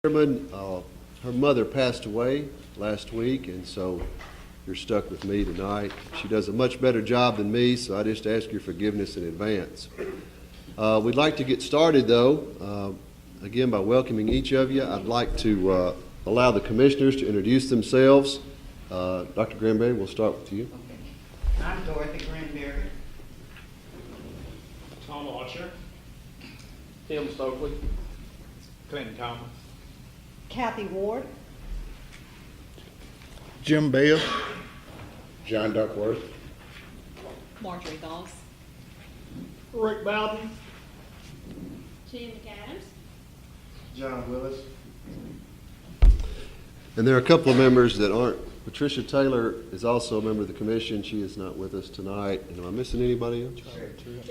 Chairman, her mother passed away last week, and so you're stuck with me tonight. She does a much better job than me, so I just ask your forgiveness in advance. We'd like to get started, though, again by welcoming each of you. I'd like to allow the commissioners to introduce themselves. Dr. Granberry, we'll start with you. Okay. I'm Dorothy Granberry. Tom Archer. Tim Stokely. Clinton Thomas. Kathy Ward. Jim Bale. John Duckworth. Marjorie Goss. Rick Bowden. Tina McAdams. John Willis. And there are a couple of members that aren't. Patricia Taylor is also a member of the commission. She is not with us tonight. And am I missing anybody else?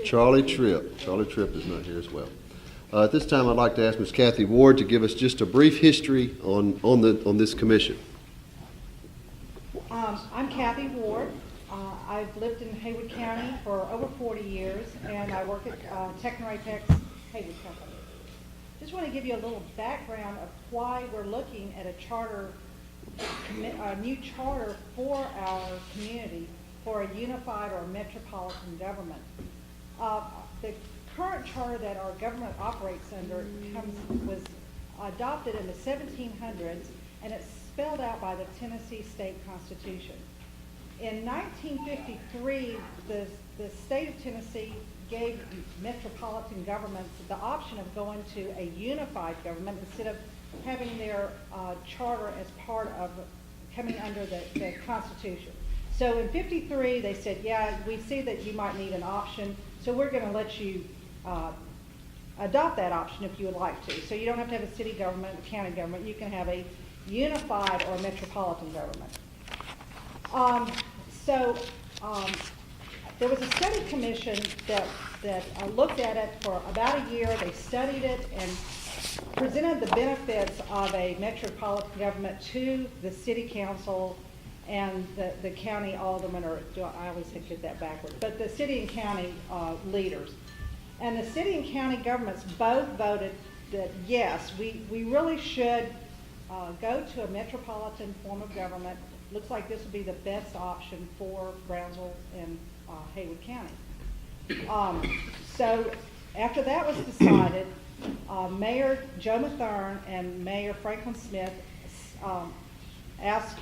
Charlie Tripp. Charlie Tripp is not here as well. At this time, I'd like to ask Ms. Kathy Ward to give us just a brief history on this commission. I'm Kathy Ward. I've lived in Haywood County for over 40 years, and I work at Technoratex Haywood Company. Just want to give you a little background of why we're looking at a new charter for our community for a unified or metropolitan government. The current charter that our government operates under was adopted in the 1700s, and it's spelled out by the Tennessee State Constitution. In 1953, the state of Tennessee gave metropolitan governments the option of going to a unified government instead of having their charter as part of coming under the Constitution. So in 53, they said, yeah, we see that you might need an option, so we're going to let you adopt that option if you would like to. So you don't have to have a city government, a county government. You can have a unified or metropolitan government. There was a study commission that looked at it for about a year. They studied it and presented the benefits of a metropolitan government to the city council and the county aldermen, I always get that backwards, but the city and county leaders. And the city and county governments both voted that yes, we really should go to a metropolitan form of government. Looks like this would be the best option for Brownsville and Haywood County. So after that was decided, Mayor Joe Mathern and Mayor Franklin Smith asked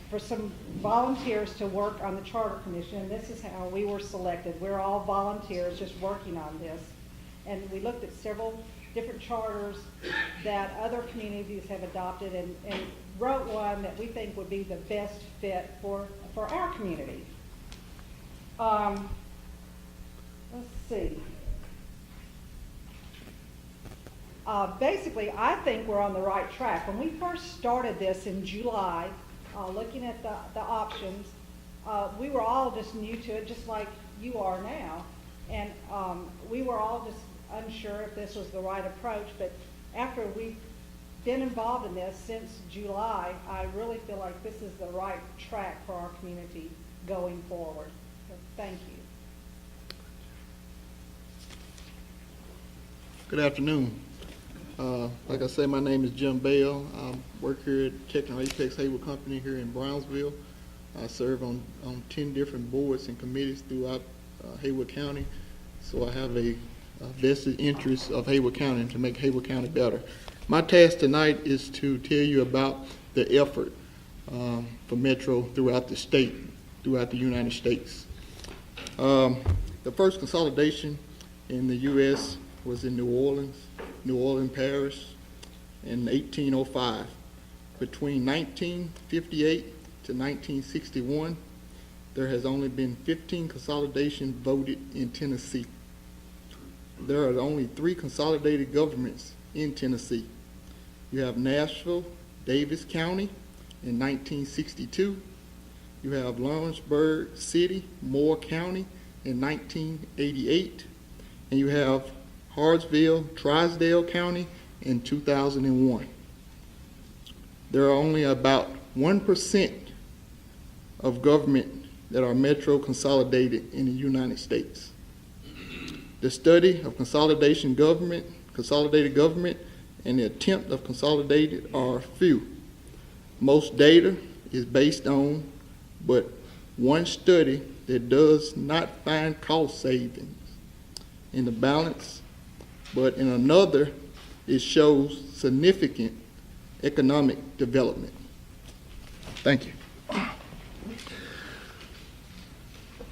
for some volunteers to work on the Charter Commission, and this is how we were selected. We're all volunteers just working on this. And we looked at several different charters that other communities have adopted and wrote one that we think would be the best fit for our community. Let's see. Basically, I think we're on the right track. When we first started this in July, looking at the options, we were all just new to it, just like you are now. And we were all just unsure if this was the right approach. But after we've been involved in this since July, I really feel like this is the right track for our community going forward. So thank you. Good afternoon. Like I said, my name is Jim Bale. I work here at Technoratex Haywood Company here in Brownsville. I serve on 10 different boards and committees throughout Haywood County. So I have a vested interest of Haywood County and to make Haywood County better. My task tonight is to tell you about the effort for Metro throughout the state, throughout the United States. The first consolidation in the U.S. was in New Orleans Parish in 1805. Between 1958 to 1961, there has only been 15 consolidations voted in Tennessee. There are only 3 consolidated governments in Tennessee. You have Nashville, Davis County in 1962. You have Lawrenceburg City, Moore County in 1988. And you have Hartsville, Trisdale County in 2001. There are only about 1% of government that are metro consolidated in the United States. The study of consolidated government and the attempt of consolidated are few. Most data is based on but one study that does not find cost savings in the balance, but in another it shows significant economic development. Thank you.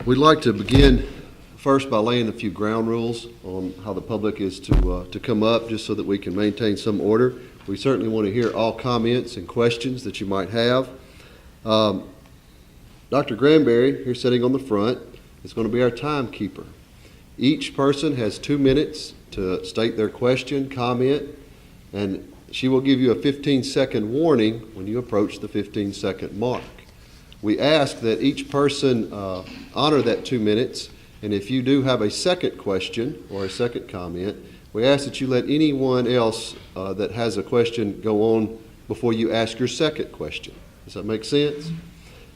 We'd like to begin first by laying a few ground rules on how the public is to come up, just so that we can maintain some order. We certainly want to hear all comments and questions that you might have. Dr. Granberry, here sitting on the front, is going to be our timekeeper. Each person has 2 minutes to state their question, comment, and she will give you a 15-second warning when you approach the 15-second mark. We ask that each person honor that 2 minutes, and if you do have a second question or a second comment, we ask that you let anyone else that has a question go on before you ask your second question. Does that make sense?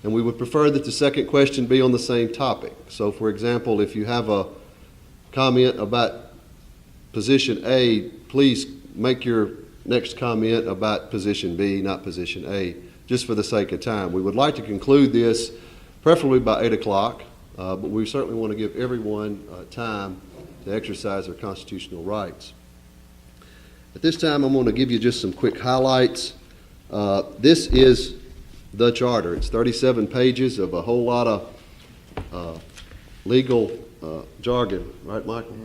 And we would prefer that the second question be on the same topic. So, for example, if you have a comment about position A, please make your next comment about position B, not position A, just for the sake of time. We would like to conclude this preferably by 8 o'clock, but we certainly want to give everyone time to exercise their constitutional rights. At this time, I'm going to give you just some quick highlights. This is the charter. It's 37 pages of a whole lot of legal jargon, right, Michael?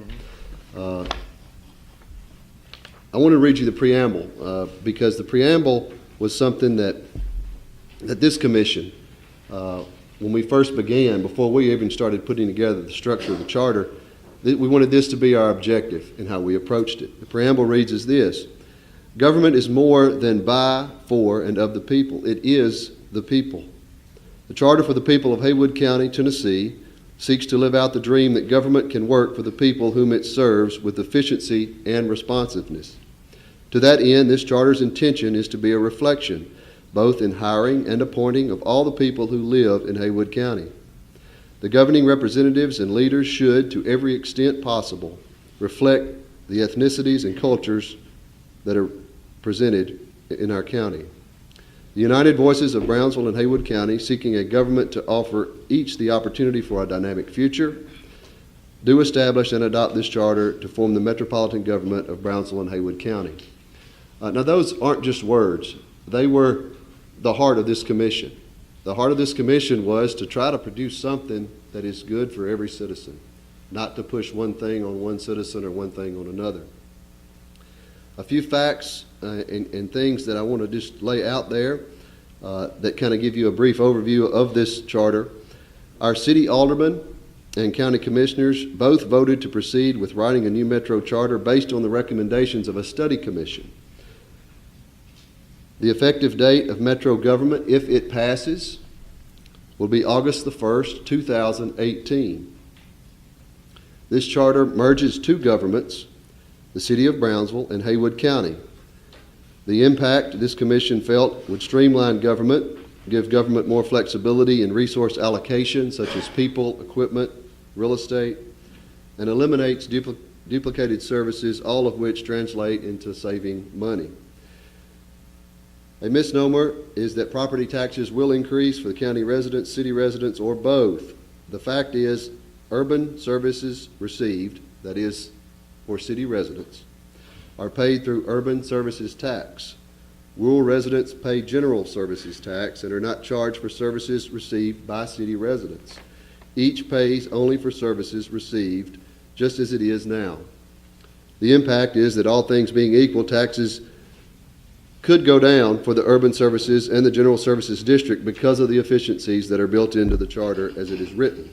I want to read you the preamble because the preamble was something that this commission, when we first began, before we even started putting together the structure of the charter, we wanted this to be our objective in how we approached it. The preamble reads as this: government is more than by, for, and of the people. It is the people. The charter for the people of Haywood County, Tennessee, seeks to live out the dream that government can work for the people whom it serves with efficiency and responsiveness. To that end, this charter's intention is to be a reflection, both in hiring and appointing, of all the people who live in Haywood County. The governing representatives and leaders should, to every extent possible, reflect the ethnicities and cultures that are presented in our county. The United Voices of Brownsville and Haywood County, seeking a government to offer each the opportunity for a dynamic future, do establish and adopt this charter to form the metropolitan government of Brownsville and Haywood County. Now, those aren't just words. They were the heart of this commission. The heart of this commission was to try to produce something that is good for every citizen, not to push one thing on one citizen or one thing on another. A few facts and things that I want to just lay out there that kind of give you a brief overview of this charter. Our city aldermen and county commissioners both voted to proceed with writing a new metro charter based on the recommendations of a study commission. The effective date of metro government, if it passes, will be August the 1st, 2018. This charter merges two governments, the city of Brownsville and Haywood County. The impact this commission felt would streamline government, give government more flexibility in resource allocation, such as people, equipment, real estate, and eliminates duplicated services, all of which translate into saving money. A misnomer is that property taxes will increase for the county residents, city residents, or both. The fact is, urban services received, that is, for city residents, are paid through urban services tax. Rural residents pay general services tax and are not charged for services received by city residents. Each pays only for services received, just as it is now. The impact is that, all things being equal, taxes could go down for the urban services and the general services district because of the efficiencies that are built into the charter as it is written.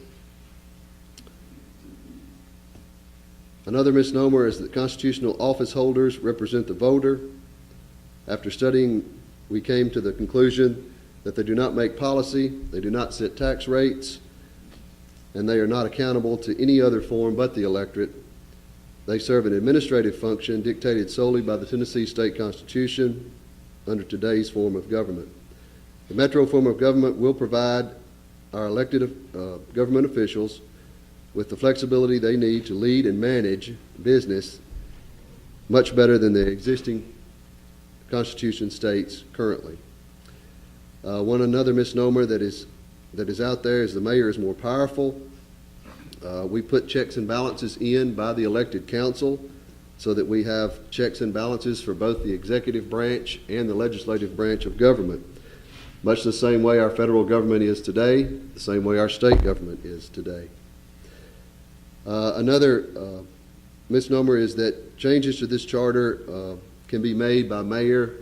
Another misnomer is that constitutional office holders represent the voter. After studying, we came to the conclusion that they do not make policy, they do not set tax rates, and they are not accountable to any other form but the electorate. They serve an administrative function dictated solely by the Tennessee State Constitution under today's form of government. The metro form of government will provide our elected government officials with the flexibility they need to lead and manage business much better than the existing Constitution states currently. Another misnomer that is out there is the mayor is more powerful. We put checks and balances in by the elected council so that we have checks and balances for both the executive branch and the legislative branch of government. Much the same way our federal government is today, the same way our state government is today. Another misnomer is that changes to this charter can be made by mayor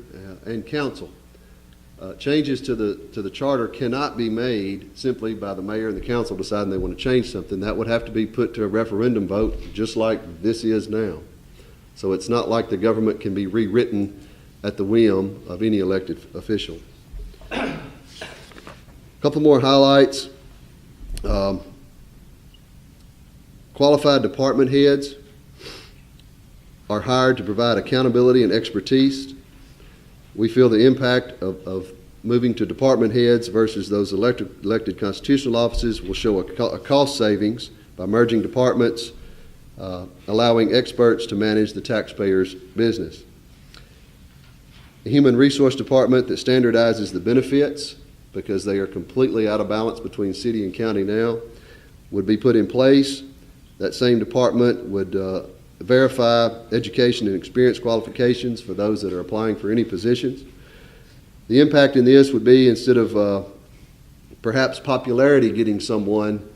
and council. Changes to the charter cannot be made simply by the mayor and the council deciding they want to change something. That would have to be put to a referendum vote, just like this is now. So it's not like the government can be rewritten at the whim of any elected official. A couple more highlights. Qualified department heads are hired to provide accountability and expertise. We feel the impact of moving to department heads versus those elected constitutional offices will show a cost savings by merging departments, allowing experts to manage the taxpayer's business. A human resource department that standardizes the benefits, because they are completely out of balance between city and county now, would be put in place. That same department would verify education and experience qualifications for those that are applying for any positions. The impact in this would be, instead of perhaps popularity getting someone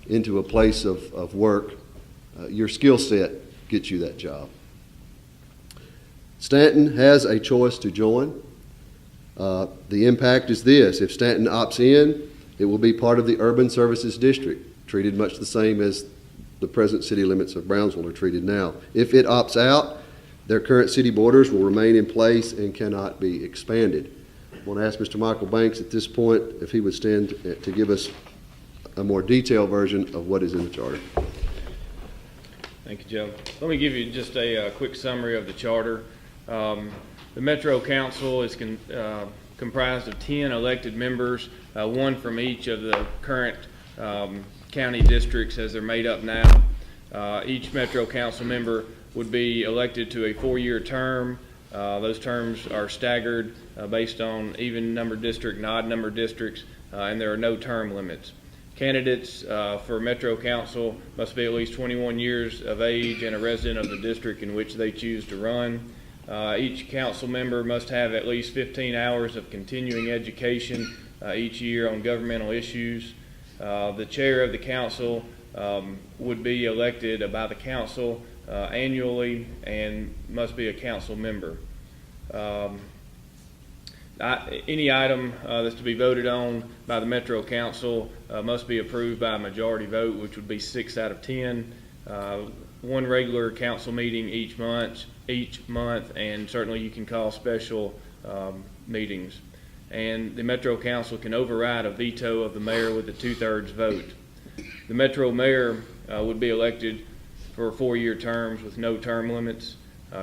into a place of work, your skill set gets you that job. Stanton has a choice to join. The impact is this: if Stanton opts in, it will be part of the Urban Services District, treated much the same as the present city limits of Brownsville are treated now. If it opts out, their current city borders will remain in place and cannot be expanded. I want to ask Mr. Michael Banks at this point if he would stand to give us a more detailed version of what is in the charter. Thank you, Joe. Let me give you just a quick summary of the charter. The Metro Council is comprised of 10 elected members, one from each of the current county districts as they're made up now. Each Metro Council member would be elected to a 4-year term. Those terms are staggered based on even number district and odd number districts, and there are no term limits. Candidates for Metro Council must be at least 21 years of age and a resident of the district in which they choose to run. Each council member must have at least 15 hours of continuing education each year on governmental issues. The chair of the council would be elected by the council annually and must be a council member. Any item that's to be voted on by the Metro Council must be approved by a majority vote, which would be 6 out of 10. One regular council meeting each month, and certainly you can call special meetings. And the Metro Council can override a veto of the mayor with a 2/3 vote. The Metro Mayor would be elected for 4-year terms with no term limits.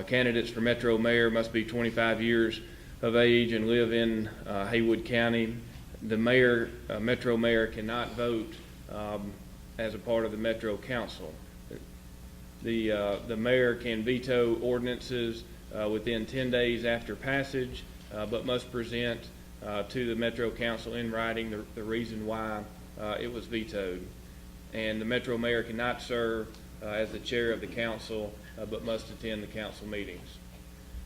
Candidates for Metro Mayor must be 25 years of age and live in Haywood County. The mayor, Metro Mayor, cannot vote as a part of the Metro Council. The mayor can veto ordinances within 10 days after passage, but must present to the Metro Council in writing the reason why it was vetoed. And the Metro Mayor cannot serve as the chair of the council, but must attend the council meetings.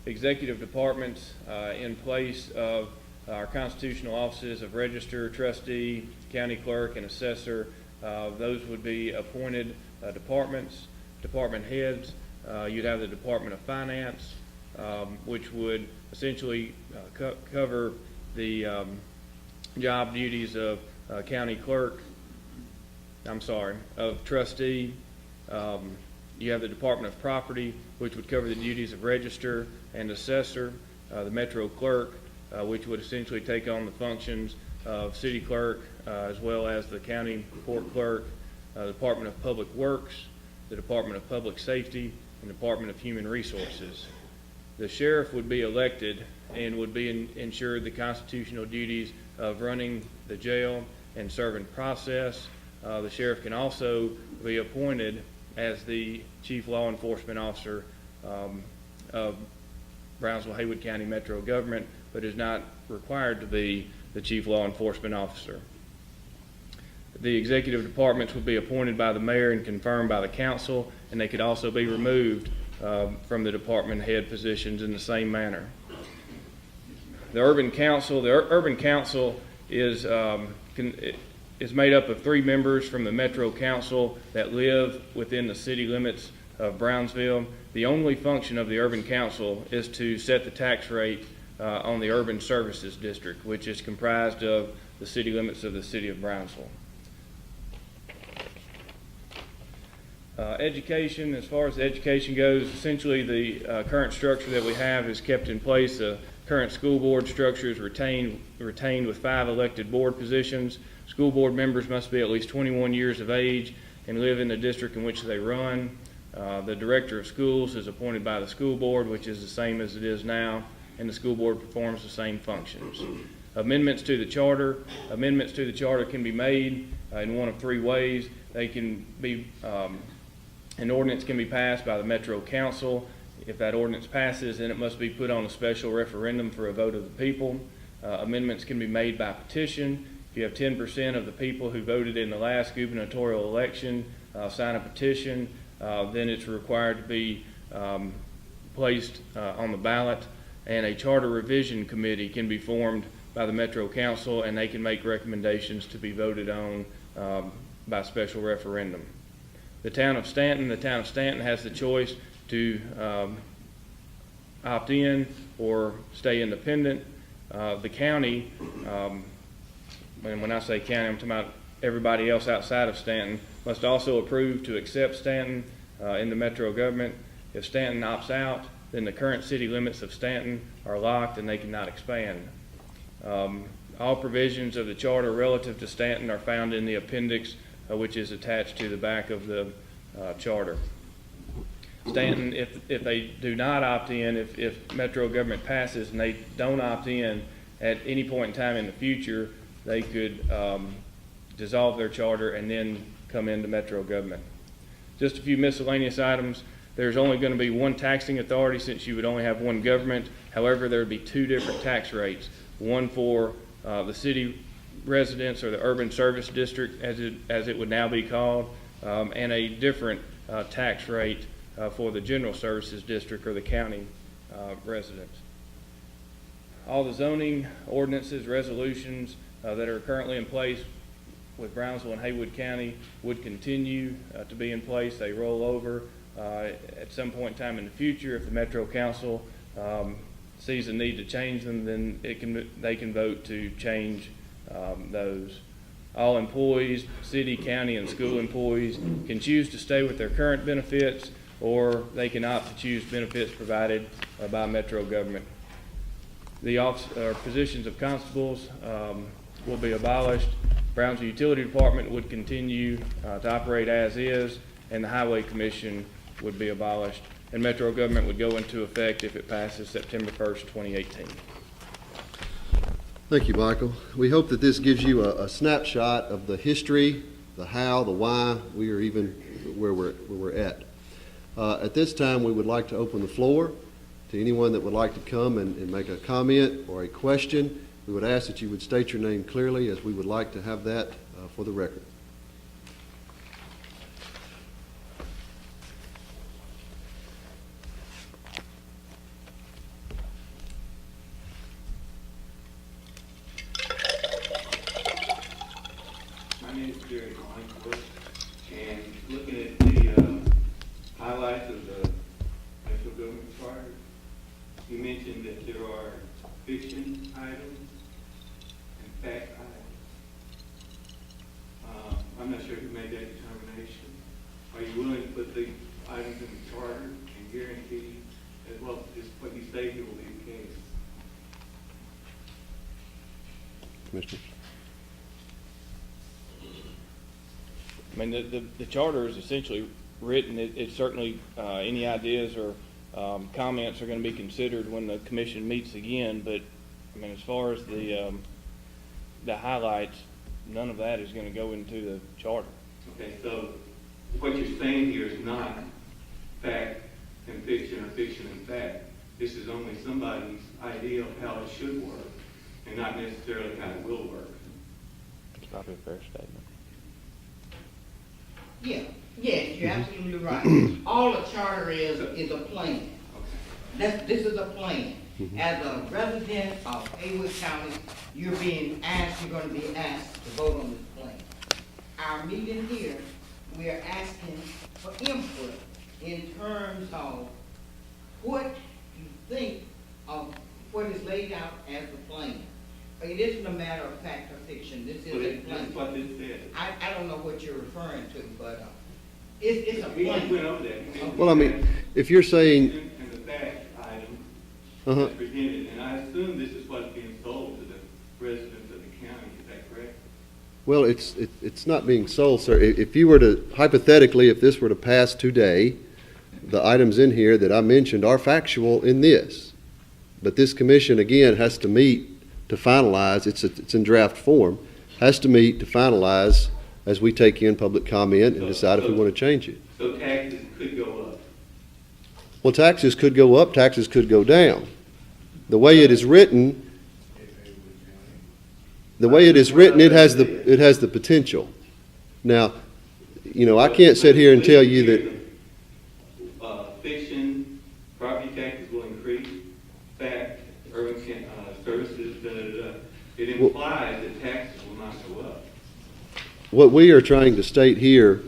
Executive departments in place of our constitutional offices of register, trustee, county clerk, and assessor, those would be appointed departments. Department heads, you'd have the Department of Finance, which would essentially cover the job duties of county clerk, of trustee. You have the Department of Property, which would cover the duties of register and assessor. The Metro Clerk, which would essentially take on the functions of city clerk, as well as the county court clerk. The Department of Public Works, the Department of Public Safety, and Department of Human Resources. The sheriff would be elected and would be ensured the constitutional duties of running the jail and serving process. The sheriff can also be appointed as the chief law enforcement officer of Brownsville-Haywood County Metro Government, but is not required to be the chief law enforcement officer. The executive departments would be appointed by the mayor and confirmed by the council, and they could also be removed from the department head positions in the same manner. The urban council is made up of 3 members from the Metro Council that live within the city limits of Brownsville. The only function of the urban council is to set the tax rate on the urban services district, which is comprised of the city limits of the city of Brownsville. Education, as far as education goes, essentially the current structure that we have is kept in place. The current school board structure is retained with 5 elected board positions. School board members must be at least 21 years of age and live in the district in which they run. The director of schools is appointed by the school board, which is the same as it is now, and the school board performs the same functions. Amendments to the charter can be made in one of 3 ways. They can be an ordinance can be passed by the Metro Council. If that ordinance passes, then it must be put on a special referendum for a vote of the people. Amendments can be made by petition. If you have 10% of the people who voted in the last gubernatorial election sign a petition, then it's required to be placed on the ballot. And a charter revision committee can be formed by the Metro Council, and they can make recommendations to be voted on by special referendum. The town of Stanton has the choice to opt in or stay independent. The county, and when I say county, I'm talking about everybody else outside of Stanton, must also approve to accept Stanton in the Metro government. If Stanton opts out, then the current city limits of Stanton are locked and they cannot expand. All provisions of the charter relative to Stanton are found in the appendix, which is attached to the back of the charter. Stanton, if they do not opt in, if Metro government passes and they don't opt in at any point in time in the future, they could dissolve their charter and then come into Metro government. Just a few miscellaneous items. There's only going to be 1 taxing authority since you would only have 1 government. However, there would be 2 different tax rates, one for the city residents or the urban service district as it would now be called, and a different tax rate for the general services district or the county residents. All the zoning ordinances, resolutions that are currently in place with Brownsville and Haywood County would continue to be in place. They roll over at some point in time in the future. If the Metro Council sees a need to change them, then they can vote to change those. All employees, city, county, and school employees can choose to stay with their current benefits, or they can opt to choose benefits provided by Metro government. The positions of constables will be abolished. Brownsville Utility Department would continue to operate as is, and the Highway Commission would be abolished, and Metro government would go into effect if it passes September 1st, 2018. Thank you, Michael. We hope that this gives you a snapshot of the history, the how, the why we are even where we're at. At this time, we would like to open the floor to anyone that would like to come and make a comment or a question. We would ask that you would state your name clearly, as we would like to have that for the record. My name is Jerry Collins, and looking at the highlights of the Metro Government Charter, you mentioned that there are fiction items and fact items. I'm not sure who made that determination. Are you willing to put the items in the charter and guarantee that what you say here will be the case? Commissioner? I mean, the charter is essentially written. It's certainly any ideas or comments are going to be considered when the commission meets again. But I mean, as far as the highlights, none of that is going to go into the charter. Okay, so what you're saying here is not fact and fiction or fiction and fact. this is only somebody's idea of how it should work, and not necessarily how it will work. It's probably a fair statement. Yeah, yes, you're absolutely right. All a charter is a plan. This is a plan. As a resident of Haywood County, you're gonna be asked to vote on this plan. Our meeting here, we are asking for input in terms of what you think of what is laid out as the plan. It isn't a matter of fact or fiction, this is a That's plan. what this said. I don't know what you're referring to, but, it's a We just went plan. over that. He mentioned Well, I mean, if you're saying, And the fact item uh-huh, that's presented, and I assume this is what's being sold to the residents of the county, is that correct? well, it's not being sold, sir. If you were to, hypothetically, if this were to pass today, the items in here that I mentioned are factual in this. But this commission, again, has to meet to finalize, it's in draft form, has to meet to finalize as we take in public comment and decide if we want to change it. So taxes could go up. Well, taxes could go up, taxes could go down. The way it is written, it has the potential. Now, you know, I can't sit here and tell you that, Fiction, property taxes will increase, fact, urban services, it implies that taxes will not go up. what we are trying to state here,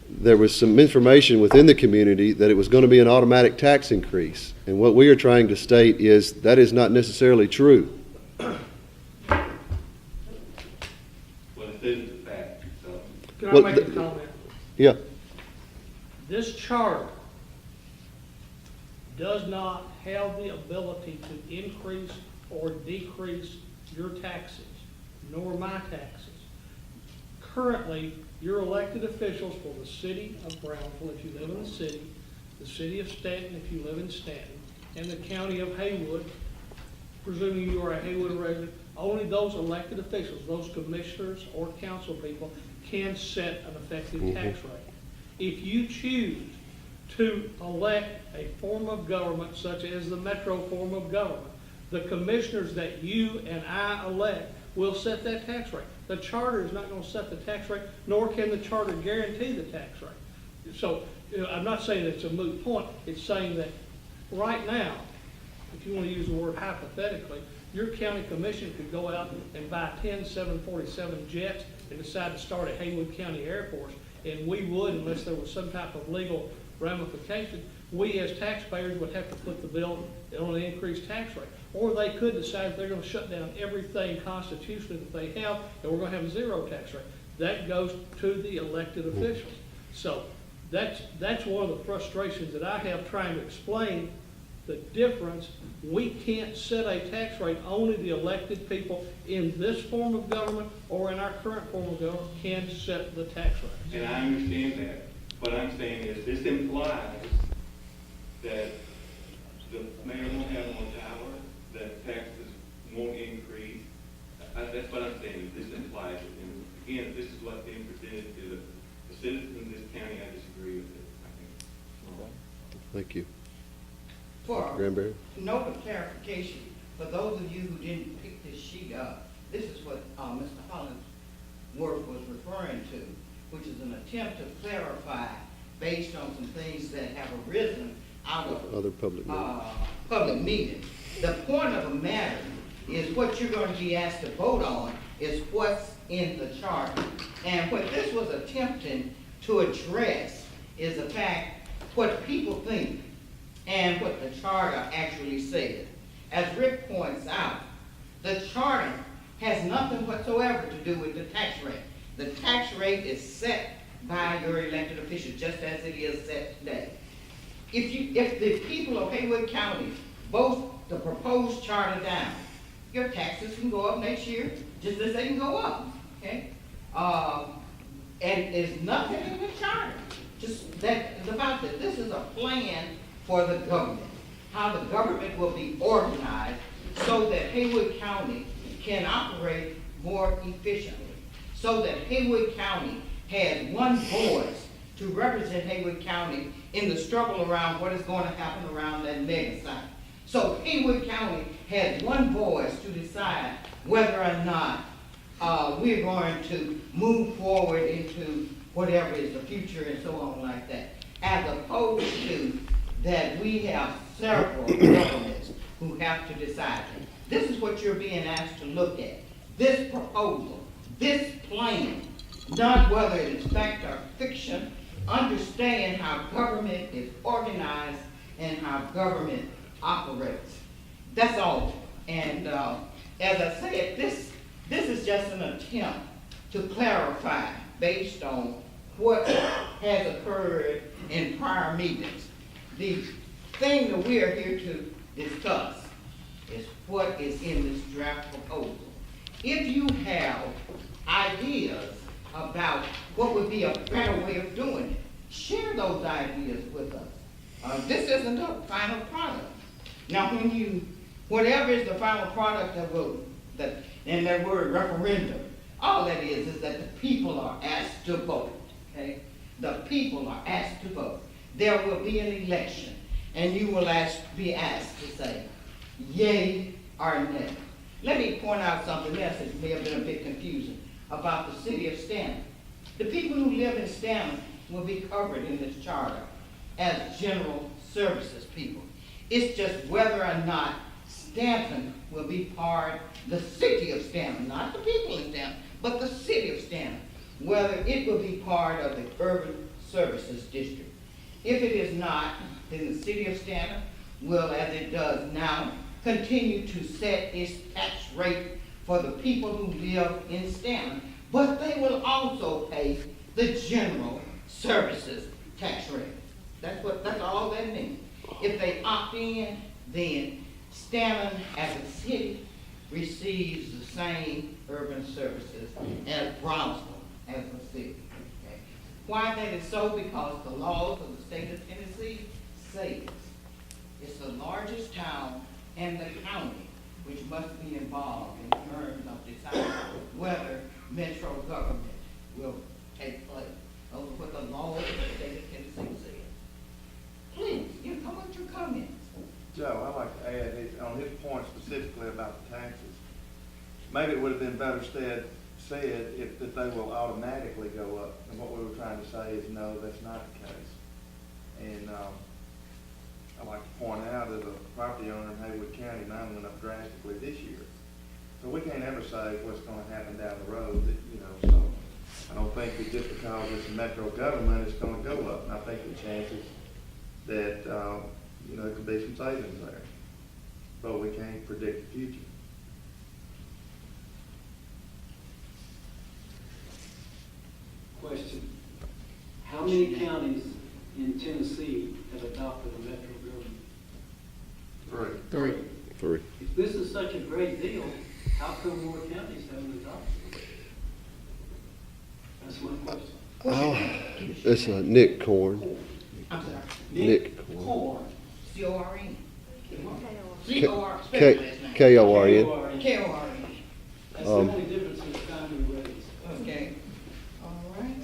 there was some information within the community that it was going to be an automatic tax increase. And what we are trying to state is that is not necessarily true. Well, it says it's a fact, so. Can I Well, make a comment? Yeah, This charter does not have the ability to increase or decrease your taxes, nor my taxes. Currently, your elected officials for the city of Brownsville, if you live in the city of Stanton, if you live in Stanton, and the county of Haywood, presuming you are a Haywood resident, only those elected officials, those commissioners or council people, can set an effective tax rate. If you choose to elect a form of government such as the metro form of government, the commissioners that you and I elect will set that tax rate. The charter is not going to set the tax rate, nor can the charter guarantee the tax rate. So, you know, I'm not saying it's a moot point. It's saying that right now, if you want to use the word hypothetically, your county commission could go out and buy 10 747 jets and decide to start at Haywood County Air Force, and we would, unless there was some type of legal ramification, we as taxpayers would have to put the bill on an increased tax rate. Or they could decide they're going to shut down everything constitutionally that they have, and we're going to have a zero tax rate. That goes to the elected officials. So that's one of the frustrations that I have trying to explain the difference. We can't set a tax rate. Only the elected people in this form of government or in our current form of government can set the tax rate. And I understand that. What I'm saying is this implies that the mayor won't have more power, that taxes won't increase. That's what I'm saying, is this implies it. And again, if this is what's being presented to the citizens in this county, I disagree with it. I think. thank you. For Granberry? note of clarification, for those of you who didn't pick this sheet up, this is what Mr. Hollingsworth was referring to, which is an attempt to clarify based on some things that have arisen out of Other public meetings. public meetings. The point of the matter is what you're going to be asked to vote on is what's in the charter. And what this was attempting to address is the fact what people think and what the charter actually says. As Rick points out, the charter has nothing whatsoever to do with the tax rate. The tax rate is set by your elected officials, just as it is set today. If the people of Haywood County vote the proposed charter down, your taxes can go up next year, just as they can go up, okay? And there's nothing in the charter, just that it's about that this is a plan for the government, how the government will be organized so that Haywood County can operate more efficiently, so that Haywood County has one voice to represent Haywood County in the struggle around what is going to happen around that mega site. So Haywood County has one voice to decide whether or not we're going to move forward into whatever is the future and so on like that, as opposed to that we have several governments who have to decide. This is what you're being asked to look at. This proposal, this plan, not whether it is fact or fiction. Understand how government is organized and how government operates. That's all. And as I said, this is just an attempt to clarify based on what has occurred in prior meetings. The thing that we are here to discuss is what is in this draft proposal. If you have ideas about what would be a better way of doing it, share those ideas with us. This isn't a final product. Now, whatever is the final product and that word referendum, all that is that the people are asked to vote, okay? The people are asked to vote. There will be an election, and you will be asked to say, yay or nay. Let me point out something else that may have been a bit confusing about the city of Stanton. The people who live in Stanton will be covered in this charter as general services people. It's just whether or not Stanton will be part, the city of Stanton, not the people in Stanton, but the city of Stanton, whether it will be part of the urban services district. If it is not, then the city of Stanton will, as it does now, continue to set its tax rate for the people who live in Stanton, but they will also pay the general services tax rate. That's all that means. If they opt in, then Stanton as a city receives the same urban services as Brownsville as a city. Okay? Why that is so? Because the laws of the state of Tennessee say it's the largest town in the county which must be involved in terms of deciding whether metro government will take place. Those are what the laws of the state of Tennessee say. Please, come with your comments. Joe, I'd like to add on his point specifically about the taxes. Maybe it would have been better said if that they will automatically go up. And what we were trying to say is no, that's not the case. And I'd like to point out as a property owner in Haywood County, mine went up drastically this year. So we can't ever say what's going to happen down the road. So I don't think that just because it's a metro government, it's going to go up. And I think the chances that there could be some savings there, but we can't predict the future. Question: how many counties in Tennessee have adopted a metro government? Three. If this is such a great deal, how come more counties haven't adopted it? That's my question. It's Nick Corn. I'm sorry. Nick Corn. C-O-R-N. K-O-R-N. K-O-R-N. That's the only difference in the time we raise. Okay. All right.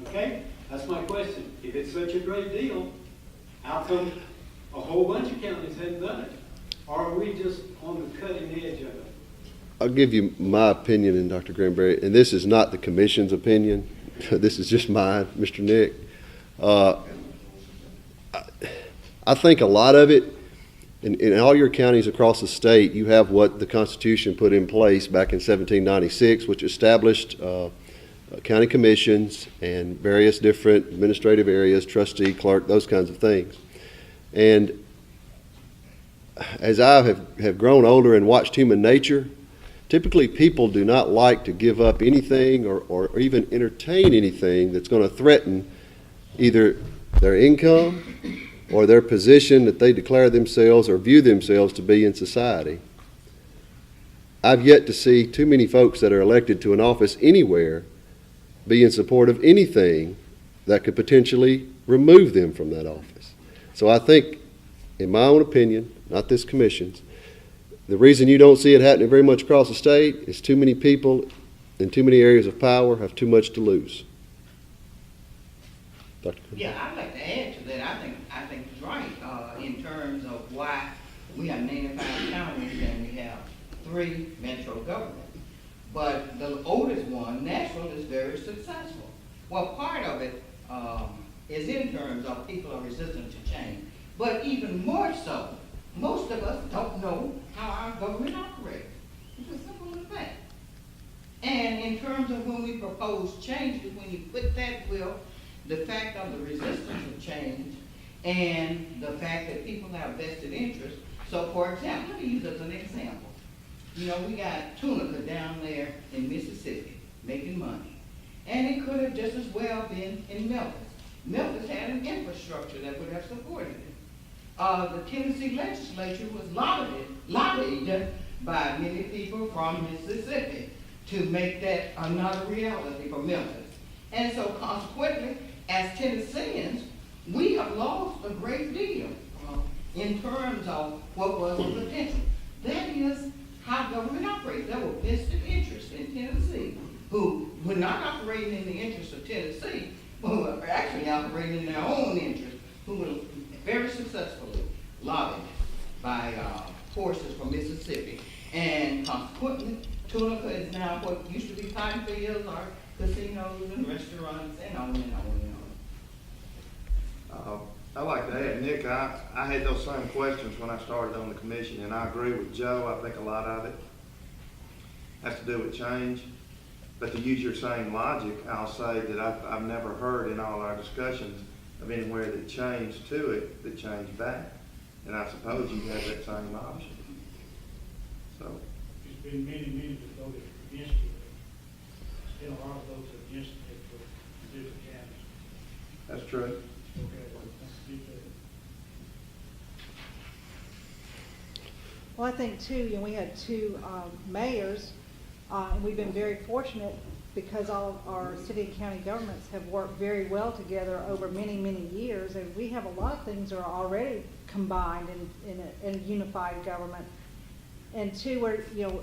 Okay? That's my question. If it's such a great deal, how come a whole bunch of counties hadn't done it? Or are we just on the cutting edge of it? I'll give you my opinion, and Dr. Granberry, and this is not the commission's opinion. This is just mine, Mr. Nick. I think a lot of it, in all your counties across the state, you have what the Constitution put in place back in 1796, which established county commissions and various different administrative areas, trustee, clerk, those kinds of things. And as I have grown older and watched human nature, typically people do not like to give up anything or even entertain anything that's going to threaten either their income or their position that they declare themselves or view themselves to be in society. I've yet to see too many folks that are elected to an office anywhere be in support of anything that could potentially remove them from that office. So I think, in my own opinion, not this commission's, the reason you don't see it happening very much across the state is too many people in too many areas of power have too much to lose. Dr. Yeah, I'd like to add to that. I think it's right in terms of why We have 95 counties and we have 3 metro governments. But the oldest one, Nashville, is very successful. Well, part of it is in terms of people are resistant to change. But even more so, most of us don't know how our government operates. It's as simple as that. And in terms of when we propose changes, when you put that with the fact of the resistance of change and the fact that people have vested interest. So for example, let me use as an example. You know, we got Tunica down there in Mississippi making money. And it could have just as well been in Memphis. Memphis had an infrastructure that would have supported it. The Tennessee legislature was lobbied by many people from Mississippi to make that not a reality for Memphis. And so consequently, as Tennesseans, we have lost a great deal in terms of what was the potential. That is how government operates. There were vested interests in Tennessee who were not operating in the interest of Tennessee, but who were actually operating in their own interest, who were very successfully lobbied by forces from Mississippi. And consequently, Tunica is now what used to be cotton fields or casinos and restaurants and on and on and on. I'd like to add, Nick, I had those same questions when I started on the commission, and I agree with Joe. I think a lot of it has to do with change. But to use your same logic, I'll say that I've never heard in all our discussions of anywhere that changed to it that changed back. And I suppose you have that same option. So. There's been many that voted against it. Still a lot of votes against it for different counties. That's true. Okay, Well, I think too, you know, we had 2 mayors, and we've been very fortunate because all of our city and county governments have worked very well together over many years, and we have a lot of things that are already combined in a unified government. And 2, where, you know,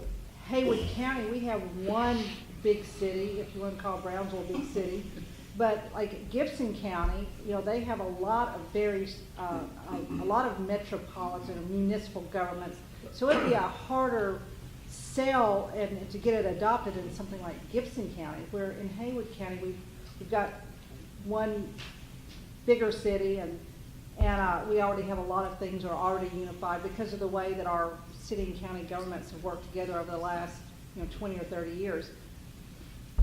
Haywood County, we have one big city, if you want to call Brownsville a big city, but like Gibson County, you know, they have a lot of a lot of metropolitan or municipal governments. So it'd be a harder sell and to get it adopted in something like Gibson County, where in Haywood County we've got one bigger city and we already have a lot of things that are already unified because of the way that our city and county governments have worked together over the last 20 or 30 years.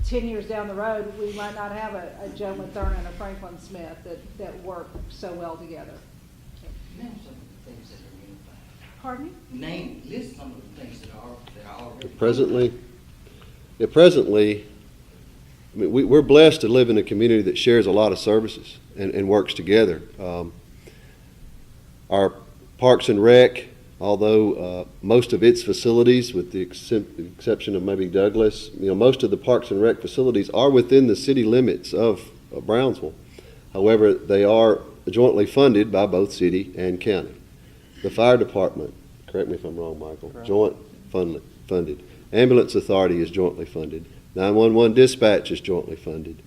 10 years down the road, we might not have a Joe Mathern and a Franklin Smith that work so well together. Name some of the things that are unified. Pardon me? List some of the things that are already. Presently, I mean, we're blessed to live in a community that shares a lot of services and works together. Our Parks and Rec, although most of its facilities, with the exception of maybe Douglas, most of the Parks and Rec facilities are within the city limits of Brownsville. However, they are jointly funded by both city and county. The fire department, correct me if I'm wrong, Michael, joint funded. Ambulance authority is jointly funded. 911 dispatch is jointly funded.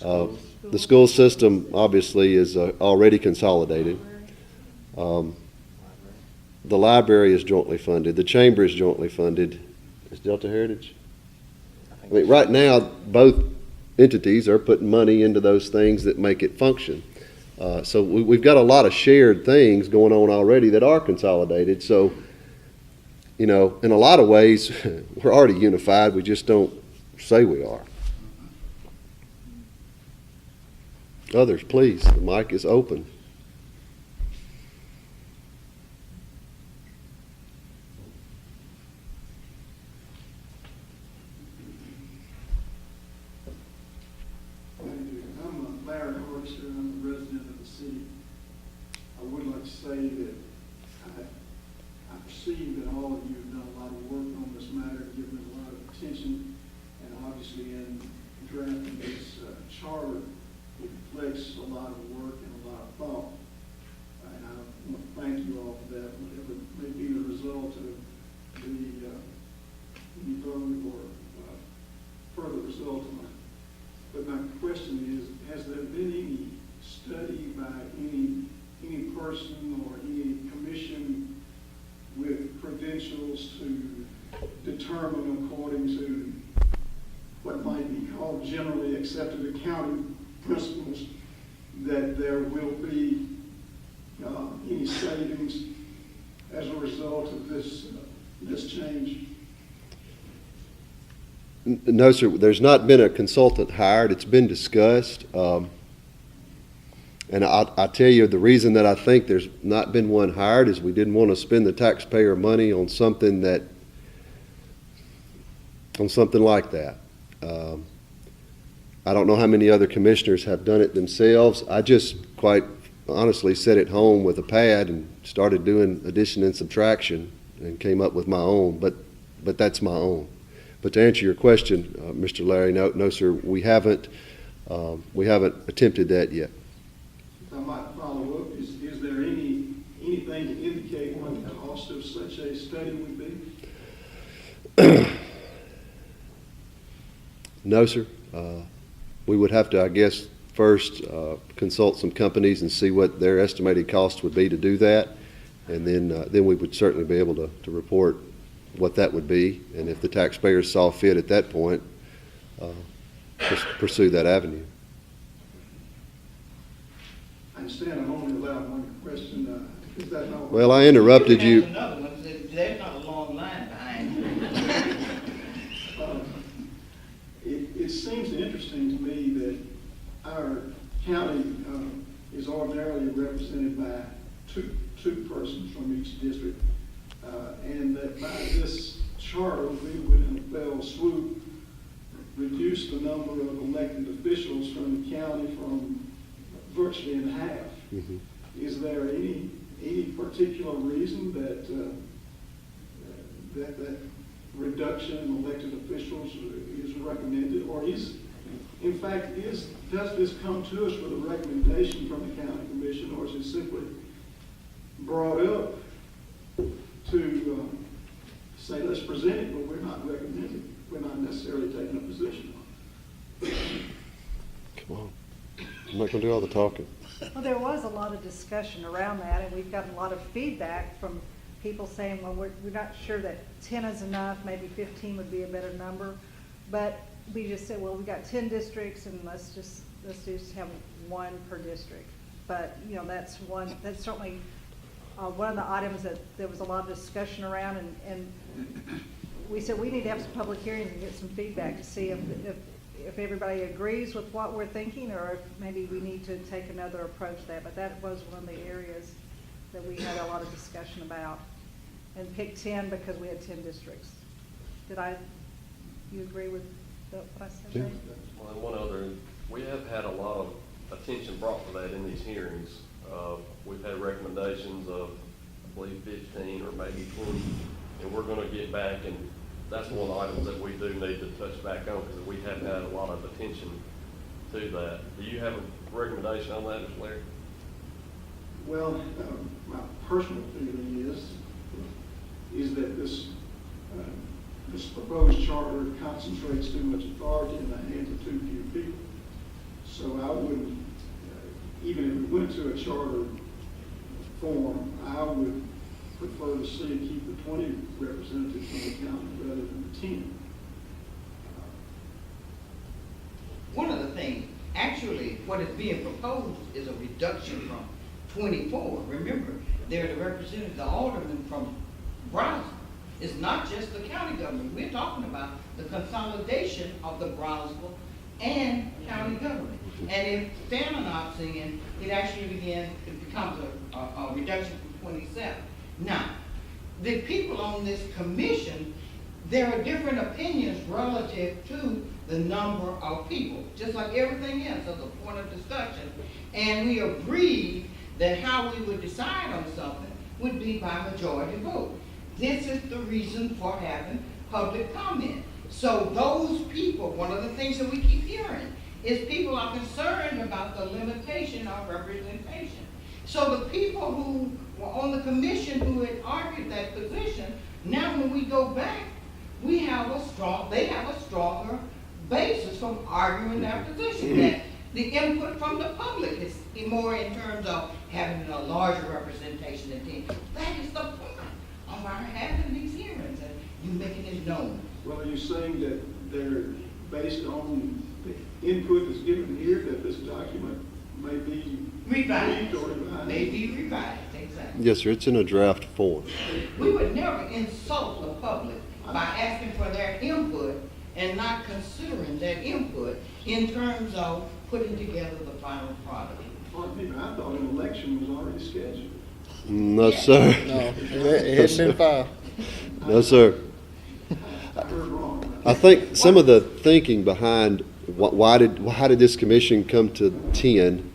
The school system obviously is already consolidated. The library is jointly funded. The chamber is jointly funded. Is Delta Heritage? I mean, right now, both entities are putting money into those things that make it function. So we've got a lot of shared things going on already that are consolidated. So, in a lot of ways, we're already unified. We just don't say we are. Others, please. The mic is open. I'm Larry Horser. I'm a resident of the city. I would like to say that I perceive that all of you have done a lot of work on this matter, given it a lot of attention, and obviously in drafting this charter, it reflects a lot of work and a lot of thought. determined according to what might be called generally accepted accounting principles, that there will be any savings as a result of this change? No, sir, there's not been a consultant hired. It's been discussed. And I tell you, the reason that I think there's not been one hired is we didn't want to spend the taxpayer money on something like that. I don't know how many other commissioners have done it themselves. I just quite honestly sat at home with a pad and started doing addition and subtraction and came up with my own, but that's my own. But to answer your question, Mr. Larry, no, sir, we haven't attempted that yet. If I might follow up, is there anything to indicate what the cost of such a study would be? No, sir. We would have to, I guess, first consult some companies and see what their estimated cost would be to do that, and then we would certainly be able to report what that would be, and if the taxpayers saw fit at that point, pursue that avenue. I understand I'm only allowed one question. Is that not? Well, I interrupted you. Can ask another one. There's not a long line behind you. It seems interesting to me that our county is ordinarily represented by two persons from each district, and that by this charter, we would in a fell swoop reduce the number of elected officials from the county from virtually in half. Mm-hmm. Is there any particular reason that that reduction in elected officials is recommended, or does this come to us with a recommendation from the county commission, or is it simply brought up to say, let's present it, but we're not recommending, we're not necessarily taking a position on it? Come on. I'm not going to do all the talking. Well, there was a lot of discussion around that, and we've gotten a lot of feedback from people saying, well, we're not sure that 10 is enough, maybe 15 would be a better number. But we just said, well, we got 10 districts, and let's just have one per district. But, you know, that's certainly one of the items that there was a lot of discussion around, and we said we need to have some public hearings and get some feedback to see if everybody agrees with what we're thinking, or if maybe we need to take another approach to that. But that was one of the areas that we had a lot of discussion about, and picked 10 because we had 10 districts. You agree with what I said? Yeah. Well, and one other, we have had a lot of attention brought to that in these hearings. We've had recommendations of, I believe, 15 or maybe 20, and we're going to get back, and that's one of the items that we do need to touch back on, because we have had a lot of attention to that. Do you have a recommendation on that, Mr. Larry? Well, my personal feeling is that this proposed charter concentrates too much authority in the hands of too few people. So I wouldn't, even if we went to a charter form, I would prefer to see it keep the 20 representatives from the county rather than the 10. One of the things, actually, what is being proposed is a reduction from 24. Remember, they're the representatives, the aldermen from Brownsville. It's not just the county government. We're talking about the consolidation of the Brownsville and county government. And if Stanton opts in, it actually becomes a reduction from 27. Now, the people on this commission, there are different opinions relative to the number of people, just like everything else as a point of discussion. And we agreed that how we would decide on something would be by majority vote. This is the reason for having public comment. So those people, one of the things that we keep hearing is people are concerned about the limitation of representation. So the people who were on the commission who had argued that position, now when we go back, they have a stronger basis from arguing that position. That the input from the public is more in terms of having a larger representation than 10. That is the point of our having these hearings. You making it known. Well, are you saying that they're based on the input that's given here, that this document may be Revised, tweaked or revised? may be revised, exactly. Yes, sir, it's in a draft form. We would never insult the public by asking for their input and not considering that input in terms of putting together the final product. Pardon me, but I thought an election was already scheduled. No, sir. No, it hadn't been filed. No, sir. I heard wrong. I think some of the thinking behind how did this commission come to 10,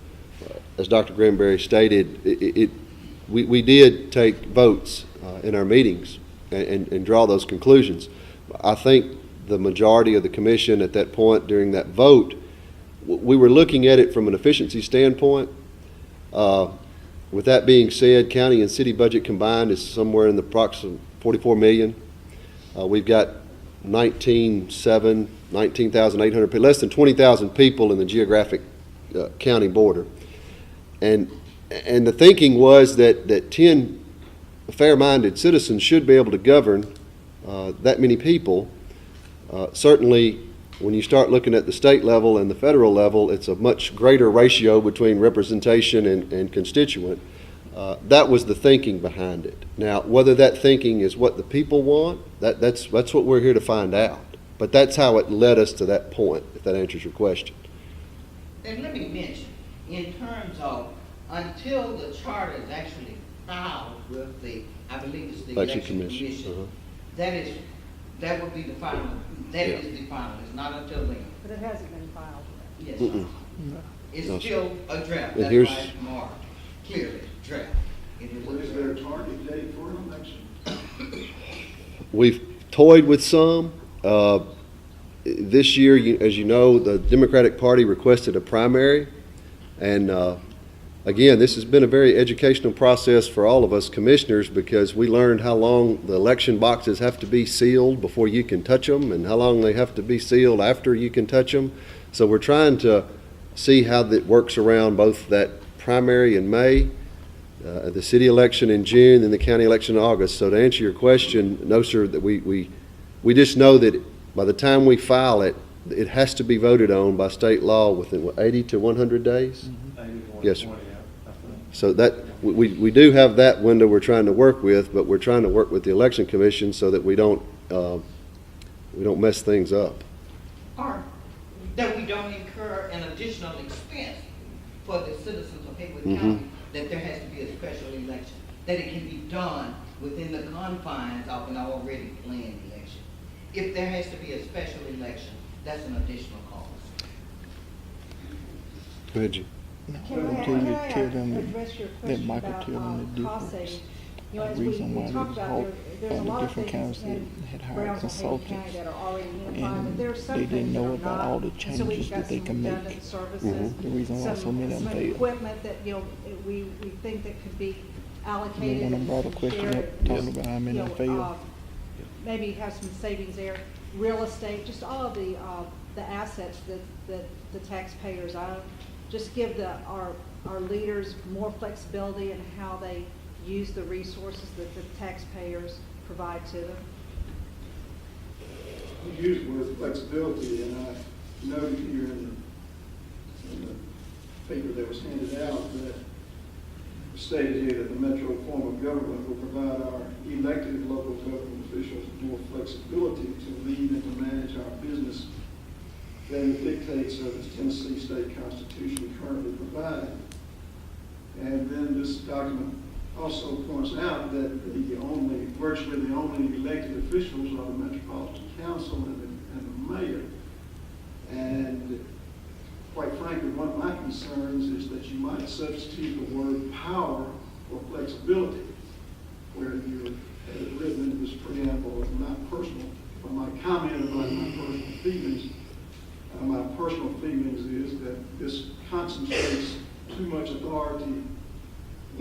as Dr. Granberry stated, we did take votes in our meetings and draw those conclusions. I think the majority of the commission at that point during that vote, we were looking at it from an efficiency standpoint. With that being said, county and city budget combined is somewhere in the approximate 44 million. We've got 19,800, less than 20,000 people in the geographic county border. And the thinking was that 10 fair-minded citizens should be able to govern that many people. Certainly, when you start looking at the state level and the federal level, it's a much greater ratio between representation and constituent. That was the thinking behind it. Now, whether that thinking is what the people want, that's what we're here to find out. But that's how it led us to that point, if that answers your question. And let me mention, in terms of until the charter is actually filed with the, I believe it's the Election election Commission, commission, that would be the final, that is the final, it's not until then. But it hasn't been filed yet. Yes, Mm-mm. it's No, sir. still a draft, And that's here's- why it's marked clearly, draft. It is What a is their draft. target date for an election? We've toyed with some. This year, as you know, the Democratic Party requested a primary. And again, this has been a very educational process for all of us commissioners because we learned how long the election boxes have to be sealed before you can touch them and how long they have to be sealed after you can touch them. So we're trying to see how that works around both that primary in May, the city election in June, and the county election in August. So to answer your question, no, sir, that we just know that by the time we file it, it has to be voted on by state law within 80 to 100 days? Yes, sir. So that, we do have that window we're trying to work with, but we're trying to work with the election commission so that we don't mess things up. Or that we don't incur an additional expense for the citizens of Haywood County, that there has to be a special election, that it can be done within the confines of an already planned election. If there has to be a special election, that's an additional cost. Go ahead, Jim. Can Until you I tell them address your that question Michael about tell them the cost difference. saving? You know, as The we reason why talked there's about, all there's a the lot of different things counties in that had hired Brownsville-Haywood County consultants, that are already unified, and but there's some they things didn't that know are about not. all the And so we've changes got that they some can make. redundant services, The reason why so many of them some fail. equipment that, you know, we think that could be allocated when I and brought a question shared, up talking about how many you know, failed. maybe have some savings there, real estate, just all of the assets that the taxpayers own. Just give our leaders more flexibility in how they use the resources that the taxpayers provide to them. You used the word flexibility, and I noted here in the paper that was handed out that stated here that the metro form of government will provide our elected local government officials more flexibility to lead and to manage our business than the dictates of the Tennessee state constitution currently provide. And then this document also points out that virtually the only elected officials are the Metropolitan Council and the mayor. And quite frankly, one of my concerns is that you might substitute the word power for flexibility, where you have it written in this preamble of my personal, or my comment about my personal feelings. My personal feelings is that this concentrates too much authority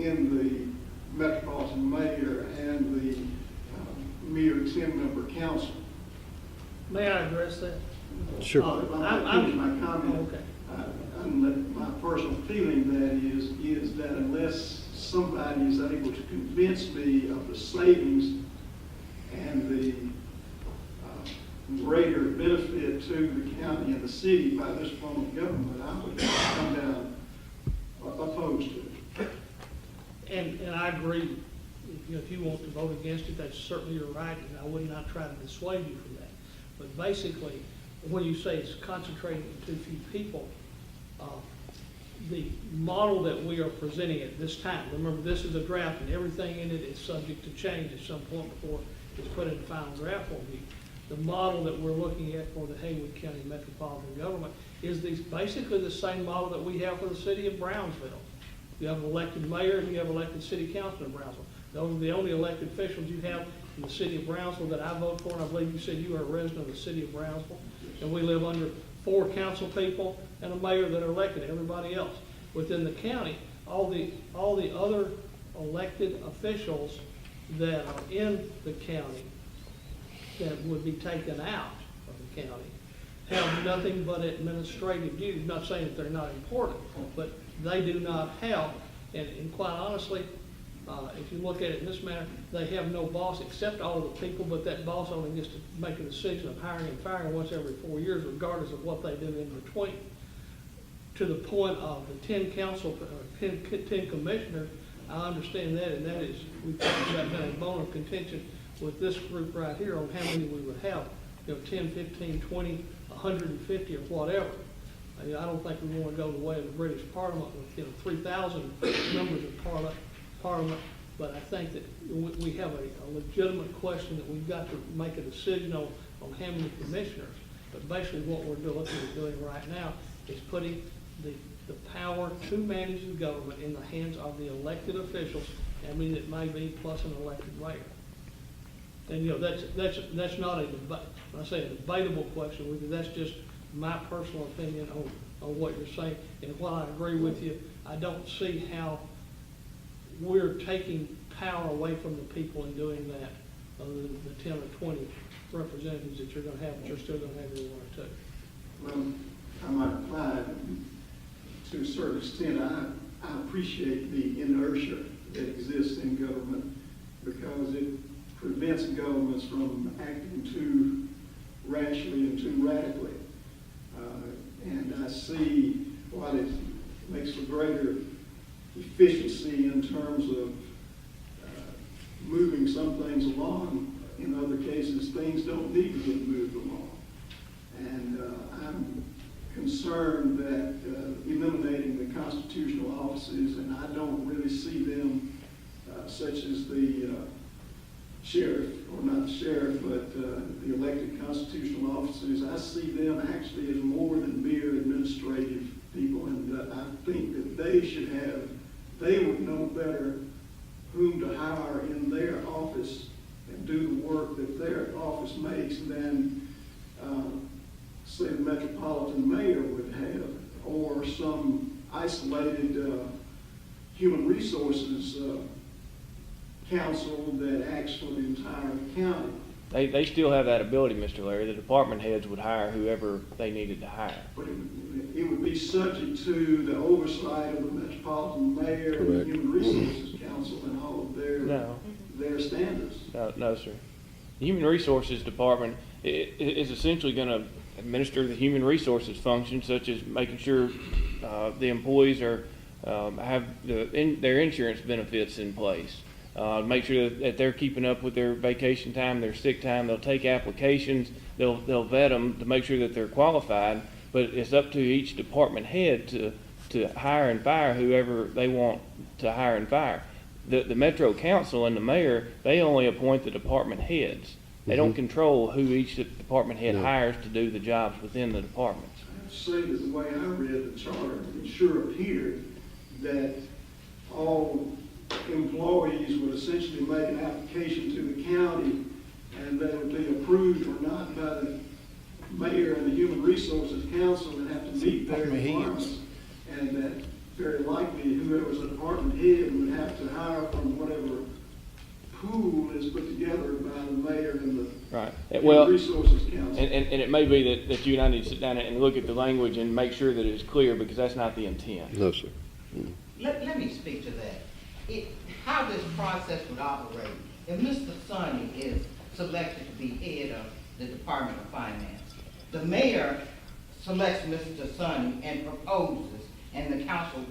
in the metropolitan mayor and the mere 10-member council. May I address that? Sure. If I might finish my comment. Okay. My personal feeling that is that unless somebody is able to convince me of the savings and the greater benefit to the county and the city by this form of government, I would come down opposed to it. And I agree, if you want to vote against it, that's certainly your right, and I would not try to dissuade you from that. But basically, when you say it's concentrated in too few people, the model that we are presenting at this time, remember, this is a draft and everything in it is subject to change at some point before it's put in final draft form. The model that we're looking at for the Haywood County Metropolitan Government is basically the same model that we have for the city of Brownsville. You have an elected mayor and you have elected city council in Brownsville. Those are the only elected officials you have in the city of Brownsville that I vote for, and I believe you said you are a resident of the city of Brownsville. And we live under 4 council people and a mayor that are elected, everybody else. Within the county, all the other elected officials that are in the county that would be taken out of the county have nothing but administrative duties. Not saying that they're not important, but they do not have, and quite honestly, if you look at it in this manner, they have no boss except all of the people, but that boss only gets to make a decision of hiring and firing once every 4 years, regardless of what they do in between. To the point of the 10 commissioners, I understand that, and that is, we've talked about that a bone of contention with this group right here on how many we would have, 10, 15, 20, 150 or whatever. I don't think we want to go the way of the British Parliament with 3,000 members of Parliament, but I think that we have a legitimate question that we've got to make a decision on how many commissioners. But basically what we're doing right now is putting the power to manage the government in the hands of the elected officials, I mean, it may be plus an elected mayor. And that's not a debate. When I say a debatable question with you, that's just my personal opinion on what you're saying. And while I agree with you, I don't see how we're taking power away from the people in doing that, other than the 10 or 20 representatives that you're going to have, but you're still going to have your 1 or 2. Well, I might reply, to a certain extent, I appreciate the inertia that exists in government because it prevents governments from acting too rashly and too radically. And I see while it makes for greater efficiency in terms of moving some things along, in other cases, things don't need to get moved along. And I'm concerned that eliminating the constitutional offices, and I don't really see them such as the sheriff, or not the sheriff, but the elected constitutional officers, I see them actually as more than mere administrative people, and I think that they would know better whom to hire in their office and do the work that their office makes than say the metropolitan mayor would have, or some isolated human resources council that acts for the entire county. They still have that ability, Mr. Larry. The department heads would hire whoever they needed to hire. But it would be subject to the oversight of the metropolitan mayor and the human resources council and all of their standards. No, sir. The Human Resources Department is essentially going to administer the human resources function, such as making sure the employees have their insurance benefits in place. Make sure that they're keeping up with their vacation time, their sick time. They'll take applications. They'll vet them to make sure that they're qualified. But it's up to each department head to hire and fire whoever they want to hire and fire. The Metro Council and the mayor, they only appoint the department heads. They don't control who each department head hires to do the jobs within the departments. I have to say that the way I read the charter, it sure appeared that all employees would essentially make an application to the county and they would be approved or not by the mayor and the Human Resources Council and have to meet their requirements. And that very likely whoever's a department head would have to hire from whatever pool is put together by the mayor and the Human Resources Council. And it may be that you and I need to sit down and look at the language and make sure that it's clear, because that's not the intent. No, sir. Let me speak to that. How this process would operate. If Mr. Sonny is selected to be head of the Department of Finance. The mayor selects Mr. Sonny and proposes, and the council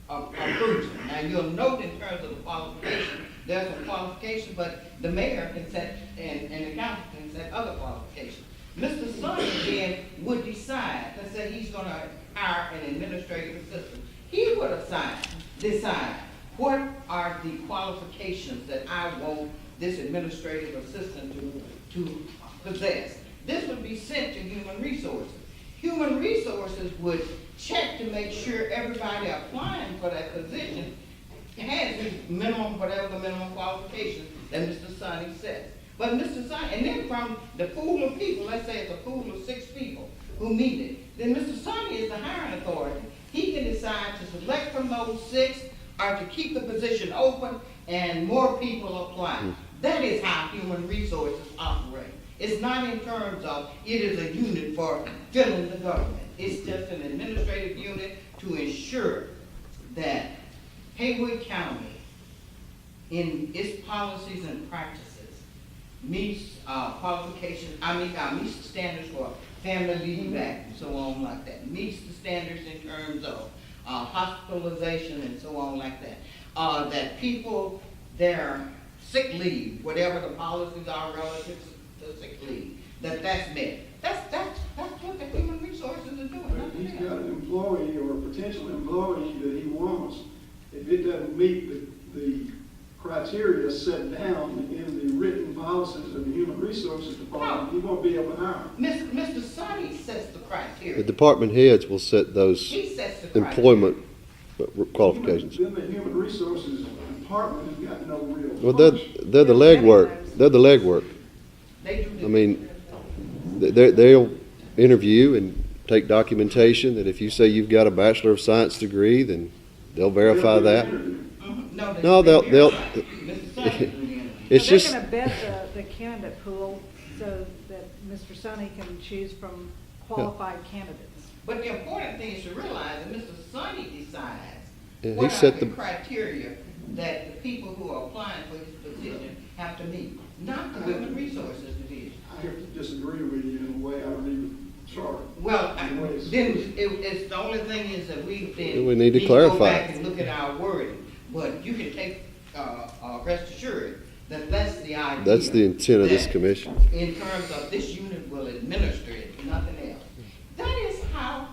approves it. Now, you'll note in terms of the qualification, there's some qualifications, but the mayor can set, and the council can set other qualifications. Mr. Sonny then would decide, let's say he's gonna hire an administrative assistant. He would decide what are the qualifications that I want this administrative assistant to possess. This would be sent to Human Resources. Human Resources would check to make sure everybody applying for that position has the minimum, whatever the minimum qualifications that Mr. Sonny sets. But Mr. Sonny, and then from the pool of people, let's say it's a pool of 6 people who meet it, then Mr. Sonny is the hiring authority. He can decide to select from those 6 or to keep the position open and more people apply. That is how Human Resources operate. It's not in terms of it is a unit for filling the government. It's just an administrative unit to ensure that Haywood County, in its policies and practices, meets qualifications, meets the standards for Family Leave Act and so on like that. Meets the standards in terms of hospitalization and so on like that. That people, their sick leave, whatever the policies are relative to sick leave, that's met. That's what the Human Resources is doing. But if he's got an employee or a potential employee that he wants, if it doesn't meet the criteria set down in the written policies of the Human Resources Department, he won't be able to hire him. Mr. Sonny sets the criteria. The department heads will set those He sets the criteria. employment qualifications. Then the Human Resources Department has got no real Well, function. they're the legwork. They're the legwork. They do. I mean, they'll interview and take documentation that if you say you've got a Bachelor of Science degree, then they'll verify that. No, they'll, Mr. Sonny do the interview. it's So they're just, gonna vet the candidate pool so that Mr. Sonny can choose from qualified candidates. But the important thing is to realize that Mr. Sonny decides Yeah, he what set are the the- criteria that the people who are applying for his position have to meet, not the Human Resources Division. I have to disagree with you in a way I read the chart. Well, then it's the only thing is that we then We need to go clarify. back and look at our wording. But you can take rest assured that that's the idea. that's the intent of this that commission. In terms of this unit will administer it, nothing else. That is how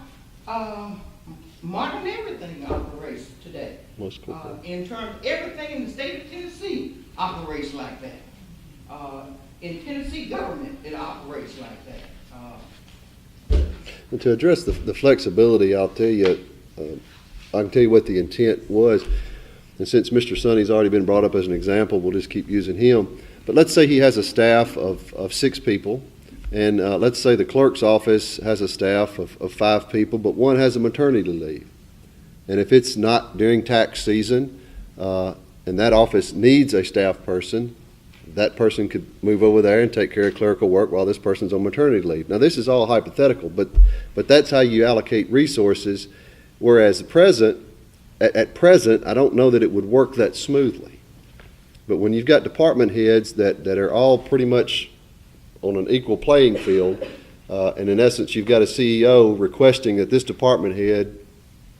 modern everything operates today. Most corporations. In terms, everything in the state of Tennessee operates like that. In Tennessee government, it operates like that. And to address the flexibility, I'll tell you, I can tell you what the intent was. And since Mr. Sonny's already been brought up as an example, we'll just keep using him. But let's say he has a staff of 6 people. And let's say the clerk's office has a staff of 5 people, but one has a maternity leave. And if it's not during tax season, and that office needs a staff person, that person could move over there and take care of clerical work while this person's on maternity leave. Now, this is all hypothetical, but that's how you allocate resources, whereas at present, I don't know that it would work that smoothly. But when you've got department heads that are all pretty much on an equal playing field, and in essence, you've got a CEO requesting that this department head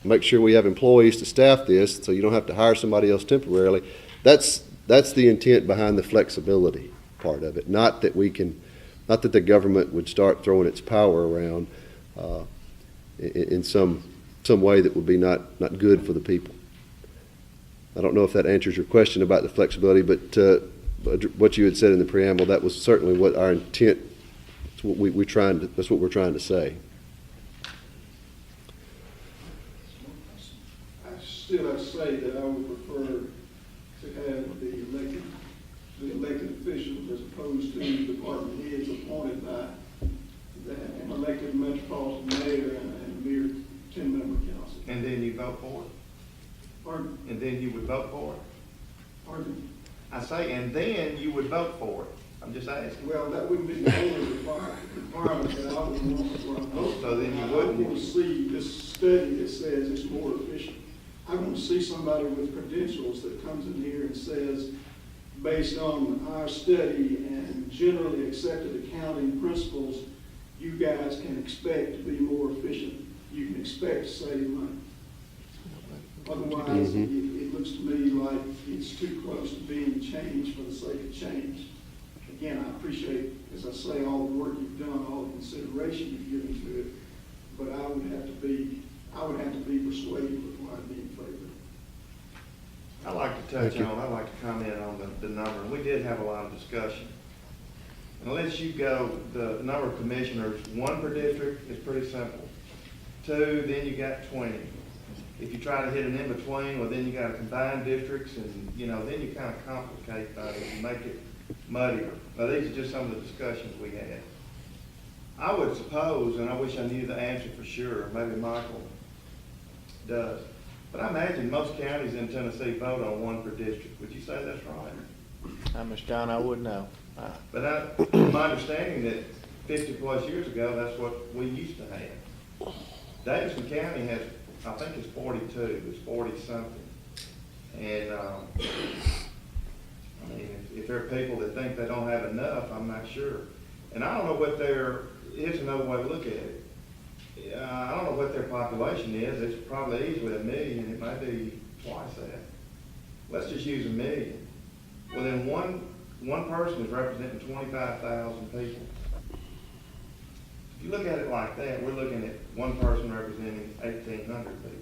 make sure we have employees to staff this so you don't have to hire somebody else temporarily, that's the intent behind the flexibility part of it. Not that the government would start throwing its power around in some way that would be not good for the people. I don't know if that answers your question about the flexibility, but what you had said in the preamble, that was certainly what our intent. That's what we're trying to say. I still have to say that I would prefer to have the elected officials as opposed to department heads appointed by an elected metropolitan mayor and a mere 10-member council. And then you vote for it? Pardon? And then you would vote for it? Pardon? I say, and then you would vote for it. I'm just asking. Well, that wouldn't be the only requirement that I would want for a vote. So then you I wouldn't. want to see this study that says it's more efficient. I want to see somebody with credentials that comes in here and says, based on our study and generally accepted accounting principles, you guys can expect to be more efficient. You can expect to save money. Otherwise, it looks to me like it's too close to being changed for the sake of change. Again, I appreciate, as I say, all the work you've done, all the consideration you've given to it, but I would have to be persuaded before I'd be in favor. I'd like to I'd like to comment on the number. We did have a lot of discussion. Unless you go, the number of commissioners, 1 per district is pretty simple. 2, then you got 20. If you try to hit an in-between, well, then you got to combine districts, and, you know, then you kind of complicate things and make it muddier. Now, these are just some of the discussions we had. I would suppose, and I wish I knew the answer for sure, maybe Michael does, but I imagine most counties in Tennessee vote on 1 per district. Would you say that's right? Mr. John, I would know. But my understanding that 50-plus years ago, that's what we used to have. Davidson County has, I think it's 42, it's 40-something. And, I mean, if there are people that think they don't have enough, I'm not sure. And I don't know what here's another way to look at it. I don't know what their population is. It's probably easily 1 million. It might be twice that. Let's just use 1 million. Well, then one person is representing 25,000 people. If you look at it like that, we're looking at one person representing 1,800 people.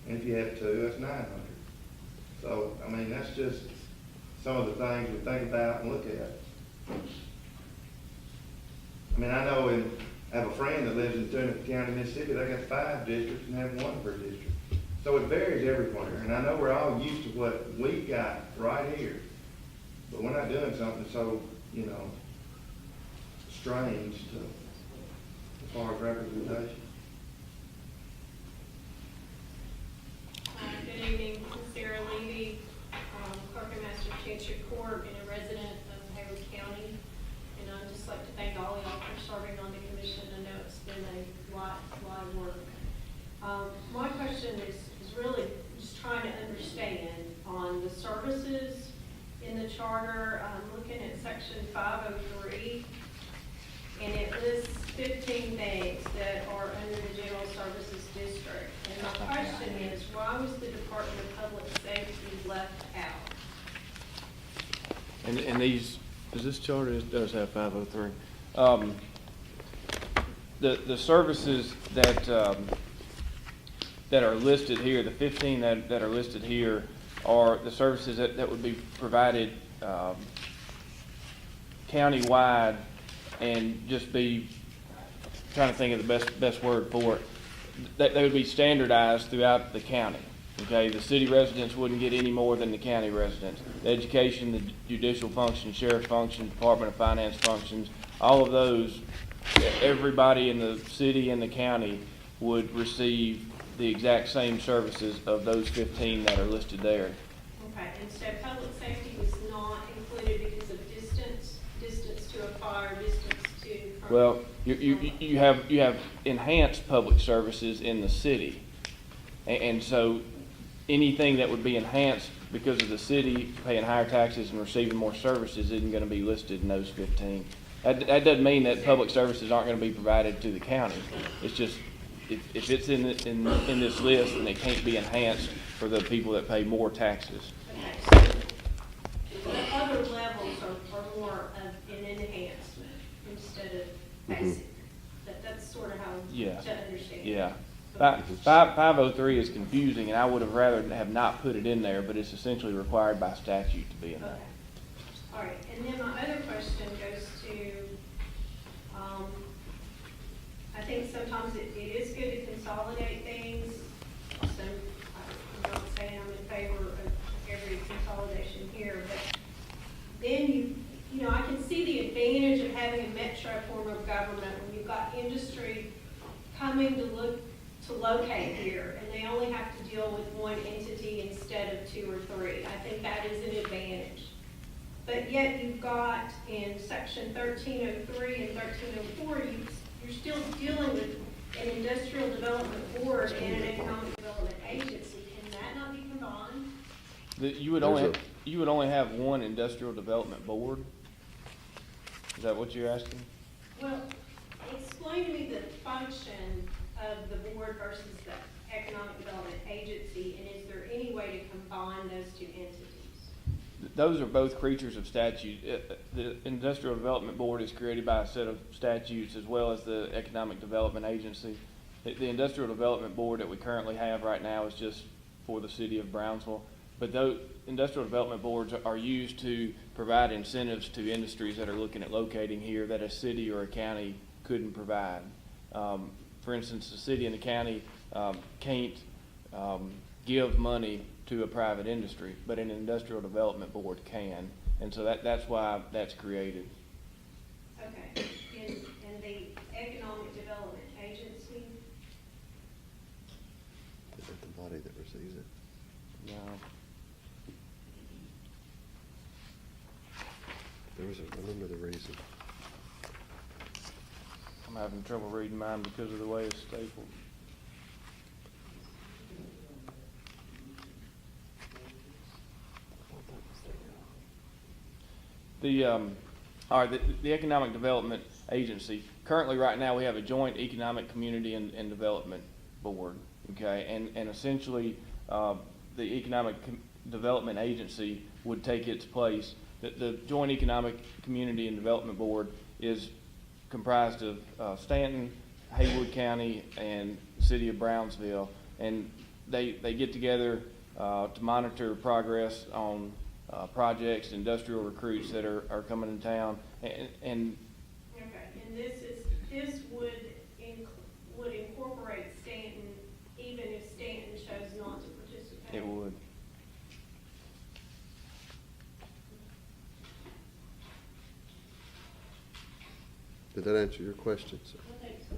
And if you have 2, that's 900. So, I mean, that's just some of the things we think about and look at. I mean, I know I have a friend that lives in Tunica County, Mississippi. They got 5 districts and have 1 per district. So it varies everywhere. And I know we're all used to what we got right here. But we're not doing something so, you know, strange as far as representation. Good evening, Sarah Levy, Clerk and Master of Chancery Court, and a resident of Haywood County. And I'd just like to thank all y'all for serving on the commission. I know it's been a lot of work. My question is really just trying to understand on the services in the charter. I'm looking at section 503, and it lists 15 things that are under the general services district. And my question is, why was the Department of Public Safety left out? And these, does this charter, it does have 503. The services that are listed here, the 15 that are listed here, are the services that would be provided countywide, and just be, trying to think of the best word for it, they would be standardized throughout the county. Okay, the city residents wouldn't get any more than the county residents. The education, the judicial functions, sheriff functions, Department of Finance functions, all of those, everybody in the city and the county would receive the exact same services of those 15 that are listed there. Okay, and so public safety was not included because of distance to a fire, distance to... Well, you have enhanced public services in the city, and so anything that would be enhanced because of the city paying higher taxes and receiving more services isn't going to be listed in those 15. That doesn't mean that public services aren't going to be provided to the county. It's just if it's in this list, then it can't be enhanced for the people that pay more taxes. Okay, so the other levels are more of an enhancement instead of basic. That's sort of how to understand. Yeah. 503 is confusing, and I would have rather have not put it in there, but it's essentially required by statute to be in there. Okay. All right, and then my other question goes to, I think sometimes it is good to consolidate things. So I'm not saying I'm in favor of every consolidation here, but then you know, I can see the advantage of having a metro form of government when you've got industry coming to locate here, and they only have to deal with one entity instead of 2 or 3. I think that is an advantage. But yet you've got in section 1303 and 1304, you're still dealing with an industrial development board and an economic development agency. Can that not be combined? You would only have one industrial development board. Is that what you're asking? Well, explain to me the function of the board versus the Economic Development Agency, and is there any way to combine those two entities? Those are both creatures of statute. The Industrial Development Board is created by a set of statutes as well as the Economic Development Agency. The Industrial Development Board that we currently have right now is just for the city of Brownsville. But those industrial development boards are used to provide incentives to industries that are looking at locating here that a city or a county couldn't provide. For instance, the city and the county can't give money to a private industry, but an industrial development board can. And so that's why that's created. Okay, and the Economic Development Agency, Is that the body that receives it? No. I remember the reason. I'm having trouble reading mine because of the way it's stapled. The Economic Development Agency, currently right now we have a joint economic community and development board, okay? And essentially, the Economic Development Agency would take its place. The joint economic community and development board is comprised of Stanton, Haywood County, and the city of Brownsville. And they get together to monitor progress on projects, industrial recruits that are coming in town. And okay, and this would incorporate Stanton, even if Stanton chose not to participate? it would. Did that answer your question, sir? I think so.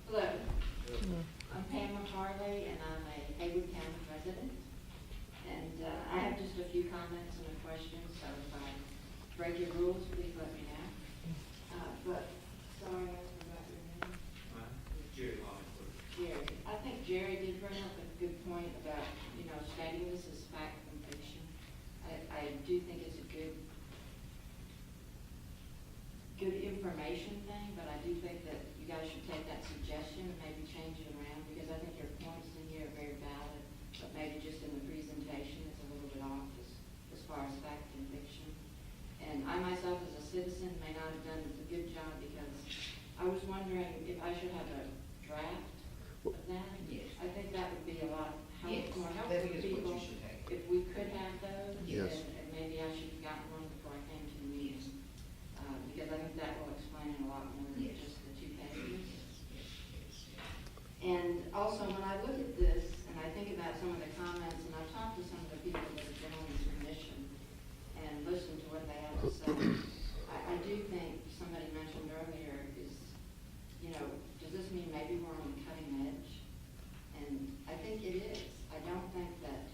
Hello. I'm Pamela Harley, and I'm a Haywood County resident. And I have just a few comments and a question, so if I break your rules, please let me know. But, sorry, I forgot your name. Jerry Hollywood. Jerry. I think Jerry did bring up a good point about, stating this as fact and fiction. I do think it's a good information thing, but I do think that you guys should take that suggestion and maybe change it around, because I think your points in here are very valid, but maybe just in the presentation it's a little bit off as far as fact and fiction. And I myself as a citizen may not have done a good job, because I was wondering if I should have a draft of that. Yes. I think that would be a lot Yes, more that helpful is to what people. you should have. If we could have those, Yes. and maybe I should have gotten one before I came to the meeting, because I think that will explain it a lot more than Yes. just the 2 pages. And also, when I look at this, and I think about some of the comments, and I've talked to some of the people that have been on this commission, and listened to what they have to say, I do think somebody mentioned earlier is, does this mean maybe we're on the cutting edge? And I think it is. I don't think that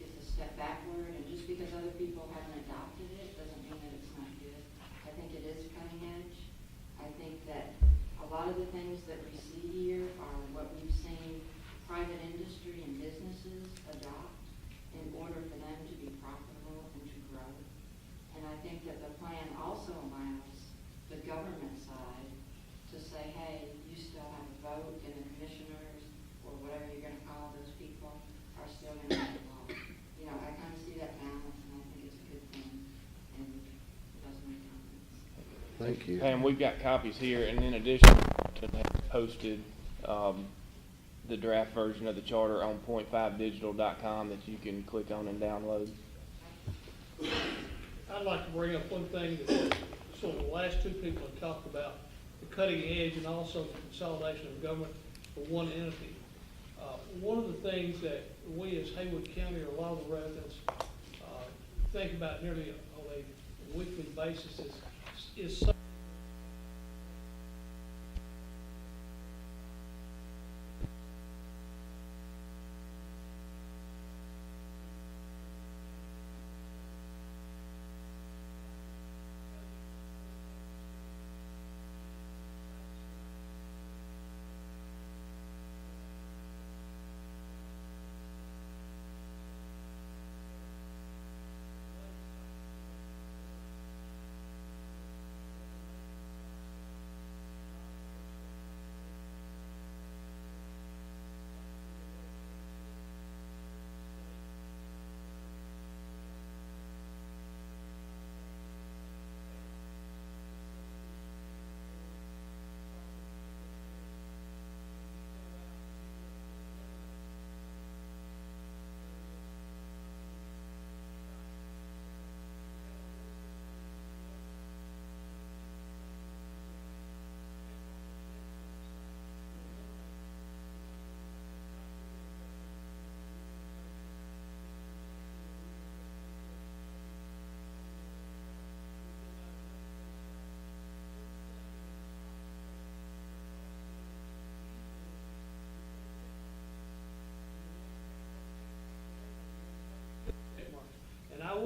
it's a step backward, and just because other people haven't adopted it doesn't mean that it's not good. I think it is cutting edge. I think that a lot of the things that we see here are what we've seen private industry and businesses adopt in order for them to be profitable and to grow. And I think that the plan also allows the government side to say, hey, you still have a vote, and the commissioners, or whatever you're gonna call those people, are still gonna make law. I kind of see that balance, and I think it's a good thing, and those are my comments. Thank you. And we've got copies here, and in addition to that, posted the draft version of the charter on point5digital.com that you can click on and download. I'd like to bring up one thing that sort of the last 2 people have talked about, the cutting edge and also the consolidation of government for one entity. One of the things that we as Haywood County, or a lot of the residents, think about nearly on a weekly basis is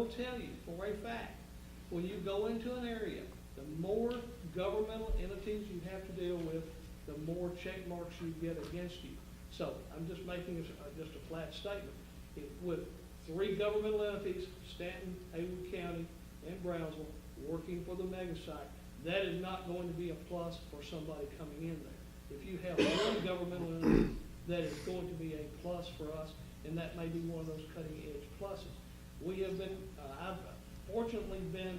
will tell you for a fact, when you go into an area, the more governmental entities you have to deal with, the more check marks you get against you. So I'm just making just a flat statement. If with 3 governmental entities, Stanton, Haywood County, and Brownsville, working for the mega site, that is not going to be a plus for somebody coming in there. If you have one governmental entity, that is going to be a plus for us, and that may be one of those cutting edge pluses. We have been, I've fortunately been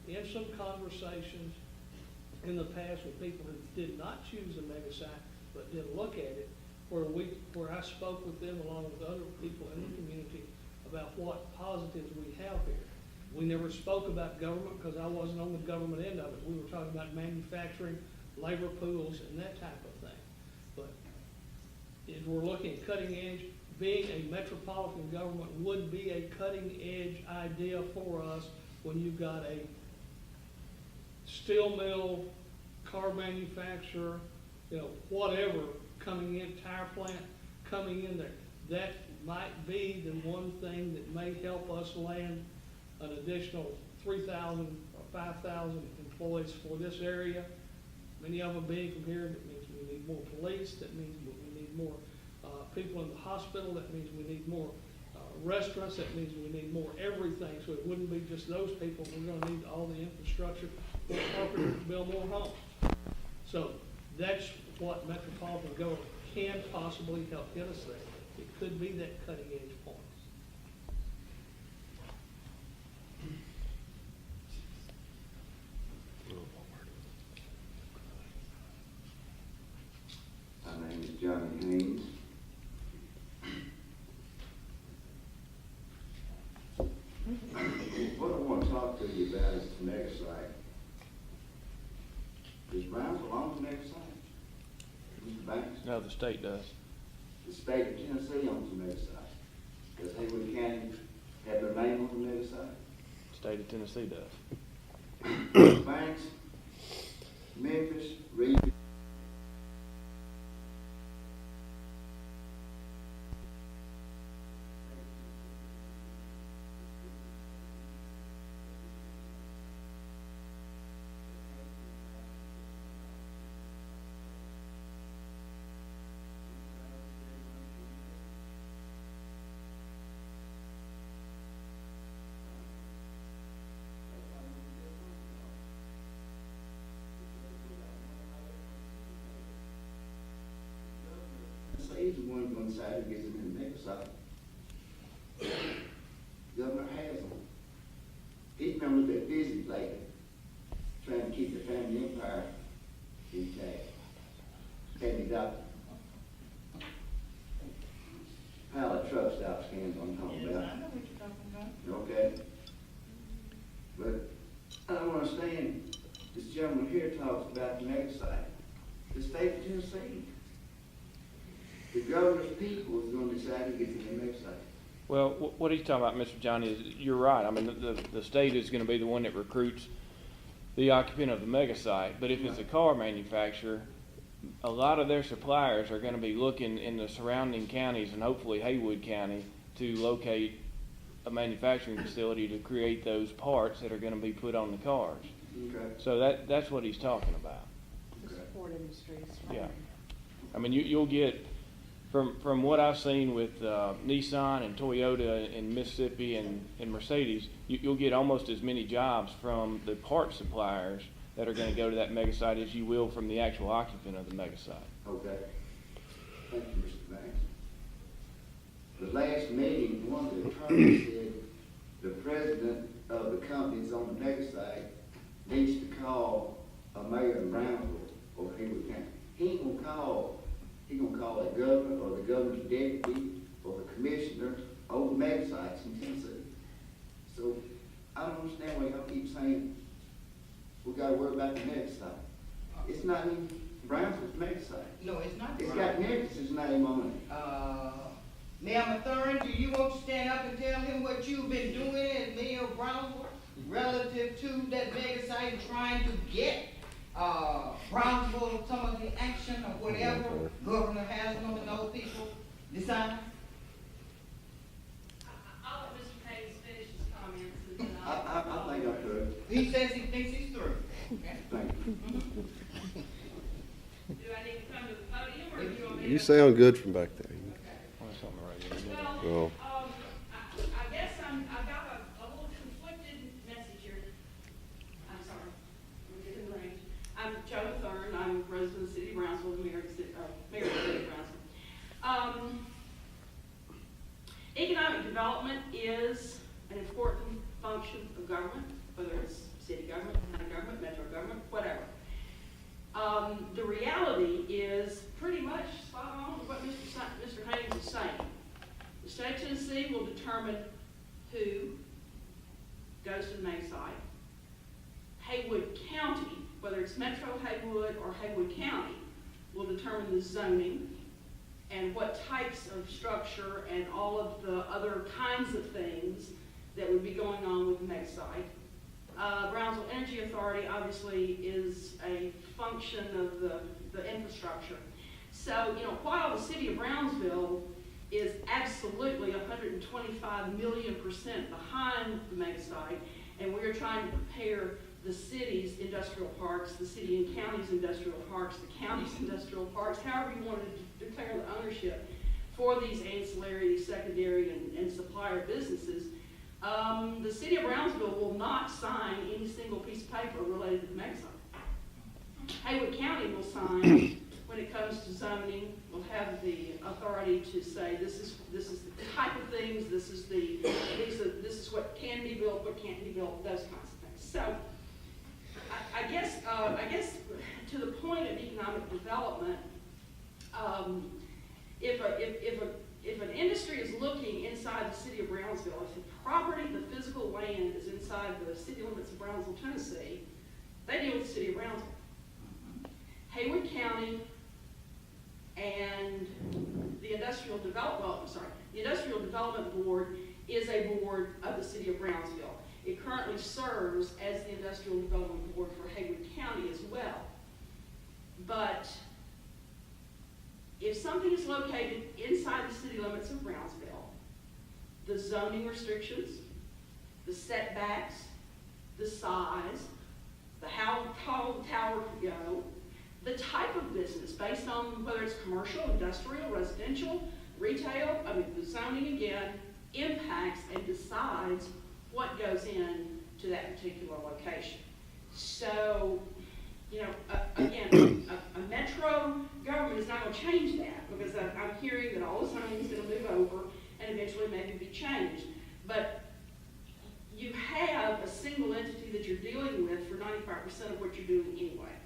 in some conversations in the past with people who did not choose the mega site, but did look at it, where I spoke with them along with other people in the community about what positives we have here. We never spoke about government because I wasn't on the government end of it. We were talking about manufacturing, labor pools, and that type of thing. But if we're looking at cutting edge, being a metropolitan government would be a cutting edge idea for us when you've got a steel mill, car manufacturer, whatever coming in, tire plant coming in there. That might be the one thing that may help us land an additional 3,000 or 5,000 employees for this area. Many of them being from here, that means we need more police, that means we need more people in the hospital, that means we need more restaurants, that means we need more everything. So it wouldn't be just those people, we're gonna need all the infrastructure for carpenters to build more homes. So that's what metropolitan government can possibly help get us there. It could be that cutting edge point. My name is Johnny Haynes. What I want to talk to you about is the mega site. Does Brownsville own the mega site? Mr. Banks? No, the state does. The state of Tennessee owns the mega site. Does Haywood County have their name on the mega site? State of Tennessee does. Mr. Banks, Memphis, Reed. He's the one on the side who gets them in the mega site. Governor has them. He's been a little bit busy lately, trying to keep the family empire intact. Family doctor. Pallet truck stops, Ken, what I'm talking Yes, about. I know what you're talking about. Okay? But I don't understand, this gentleman here talks about the mega site. The state of Tennessee. The governor's people is going to decide who gets in the mega site. Well, what he's talking about, Mr. Johnny, is you're right. I mean, the state is going to be the one that recruits the occupant of the mega site. But if it's a car manufacturer, a lot of their suppliers are going to be looking in the surrounding counties and hopefully Haywood County to locate a manufacturing facility to create those parts that are going to be put on the cars. Okay. So that's what he's talking about. The support industries. Yeah. I mean, you'll get, from what I've seen with Nissan and Toyota in Mississippi and Mercedes, you'll get almost as many jobs from the part suppliers that are going to go to that mega site as you will from the actual occupant of the mega site. Okay. Thank you, Mr. Banks. The last meeting, one of the attorneys said the president of the companies on the mega site needs to call a mayor in Brownsville or Haywood County. He ain't gonna call. He's gonna call a governor or the governor's deputy or the commissioner over mega sites in Tennessee. So I don't understand why y'all keep saying we gotta worry about the mega site. It's not even Brownsville's mega site. No, it's not. It's got Memphis' name on it. Mayor Mathern, do you want to stand up and tell him what you've been doing as mayor of Brownsville relative to that mega site and trying to get Brownsville some of the action or whatever Governor Haslam and those people decide? I'll let Mr. Hayes finish his comments and He says he thinks he's through. Okay? Thank you. Do I need to come to the podium, or do you want me to? You sound good from back there. Well, Well, I guess I've got a little conflicted message here. I'm sorry, I'm getting the range. I'm Joe Thurn, I'm a resident of the city of Brownsville, the mayor of the city of Brownsville. Economic development is an important function of government, whether it's city government, county government, metro government, whatever. The reality is pretty much spot on with what Mr. Haynes is saying. The state of Tennessee will determine who goes to the main site. Haywood County, whether it's Metro Haywood or Haywood County, will determine the zoning and what types of structure and all of the other kinds of things that would be going on with the next site. Brownsville Energy Authority obviously is a function of the infrastructure. So, while the city of Brownsville is absolutely 125 million% behind the mega site, and we are trying to prepare the city's industrial parks, the city and county's industrial parks, the county's industrial parks, however you want to declare the ownership for these ancillary, secondary, and supplier businesses. The city of Brownsville will not sign any single piece of paper related to the mega site. Haywood County will sign when it comes to zoning. Will have the authority to say this is the type of things, this is what can be built, what can't be built, those kinds of things. So I guess to the point of economic development, if an industry is looking inside the city of Brownsville, if the property, the physical land is inside the city limits of Brownsville, Tennessee, they deal with the city of Brownsville. Haywood County and the Industrial Development Board is a board of the city of Brownsville. It currently serves as the Industrial Development Board for Haywood County as well. But if something is located inside the city limits of Brownsville, the zoning restrictions, the setbacks, the size, how tall the tower can go, the type of business based on whether it's commercial, industrial, residential, retail, the zoning again impacts and decides what goes in to that particular location. So, again, a metro government is not going to change that, because I'm hearing that all the zoning is going to move over and eventually maybe be changed. But you have a single entity that you're dealing with for 95% of what you're doing anyway.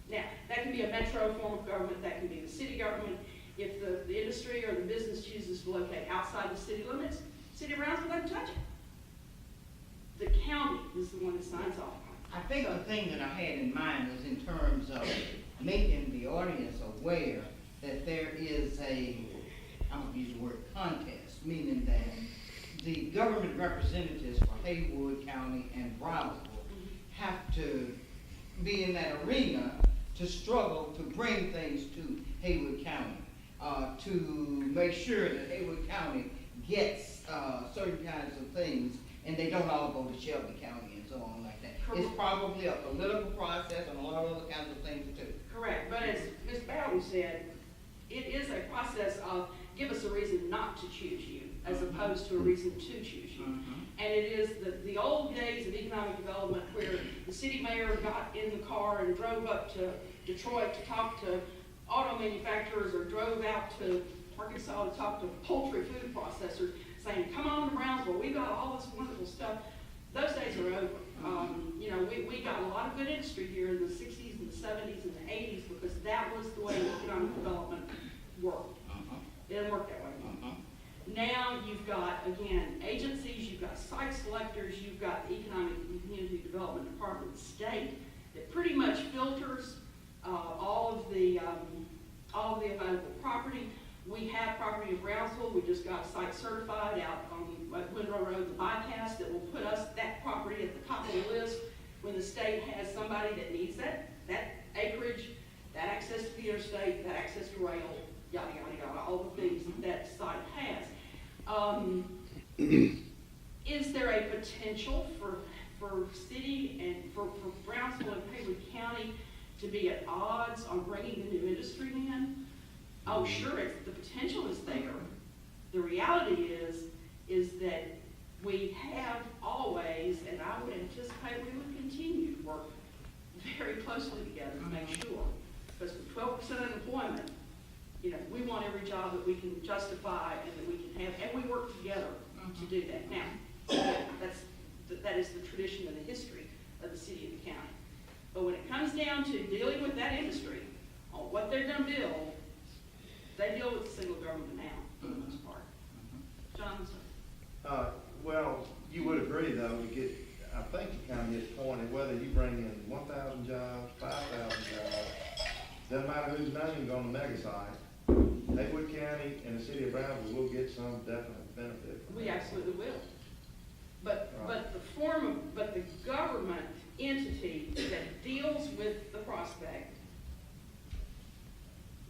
Now, that can be a metro form of government, that can be the city government. If the industry or the business chooses to locate outside the city limits, the city of Brownsville doesn't touch it. The county is the one that signs off on it. I think the thing that I had in mind was in terms of making the audience aware that there is I'm going to use the word contest, meaning that the government representatives for Haywood County and Brownsville have to be in that arena to struggle to bring things to Haywood County, to make sure that Haywood County gets certain kinds of things, and they don't all go to Shelby County and so on like that. It's probably a political process and a lot of other kinds of things too. Correct, but as Ms. Bowden said, it is a process of give us a reason not to choose you, as opposed to a reason to choose you. And it is the old days of economic development where the city mayor got in the car and drove up to Detroit to talk to auto manufacturers, or drove out to Arkansas to talk to poultry food processors, saying, come on to Brownsville, we've got all this wonderful stuff. Those days are over. We got a lot of good industry here in the 60s and the 70s and the 80s, because that was the way economic development worked. It didn't work that way. Now you've got, again, agencies, you've got site selectors, you've got the Economic and Community Development Department of the state that pretty much filters all of the available property. We have property in Brownsville. We just got site certified out on Windrow Road, the bypass, that will put us that property at the top of the list when the state has somebody that needs that acreage, that access to the interstate, that access to rail, yada, yada, yada, all the things that site has. Is there a potential for city and for Brownsville and Haywood County to be at odds on bringing the new industry in, oh, sure, the potential is there. The reality is that we have always, and I would anticipate we would continue to work very closely together to make sure. Because with 12% unemployment, you know, we want every job that we can justify and that we can have, and we work together to do that. Now, that is the tradition and the history of the city and the county. But when it comes down to dealing with that industry, on what they're gonna build, they deal with the single government now, for the most part. Johnson? Well, you would agree though, to get, I think you kind of hit the point of whether you bring in 1,000 jobs, 5,000 jobs, doesn't matter whose name's on the mega site, Haywood County and the city of Brownsville will get some definite benefit from We that. absolutely will. But Right. but the government entity that deals with the prospect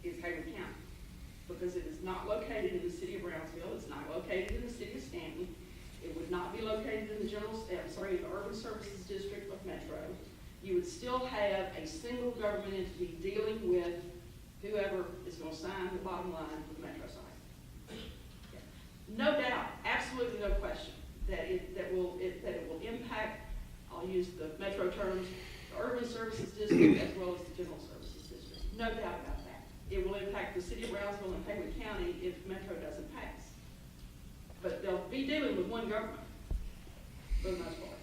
is Haywood County. Because it is not located in the city of Brownsville, it's not located in the city of Stanton, it would not be located in the the Urban Services District of Metro. You would still have a single government entity dealing with whoever is gonna sign the bottom line for the Metro site. No doubt, absolutely no question, that it will impact, I'll use the Metro terms, the Urban Services District as well as the General Services District. No doubt about that. It will impact the city of Brownsville and Haywood County if Metro doesn't pass. But they'll be dealing with one government, for the most part,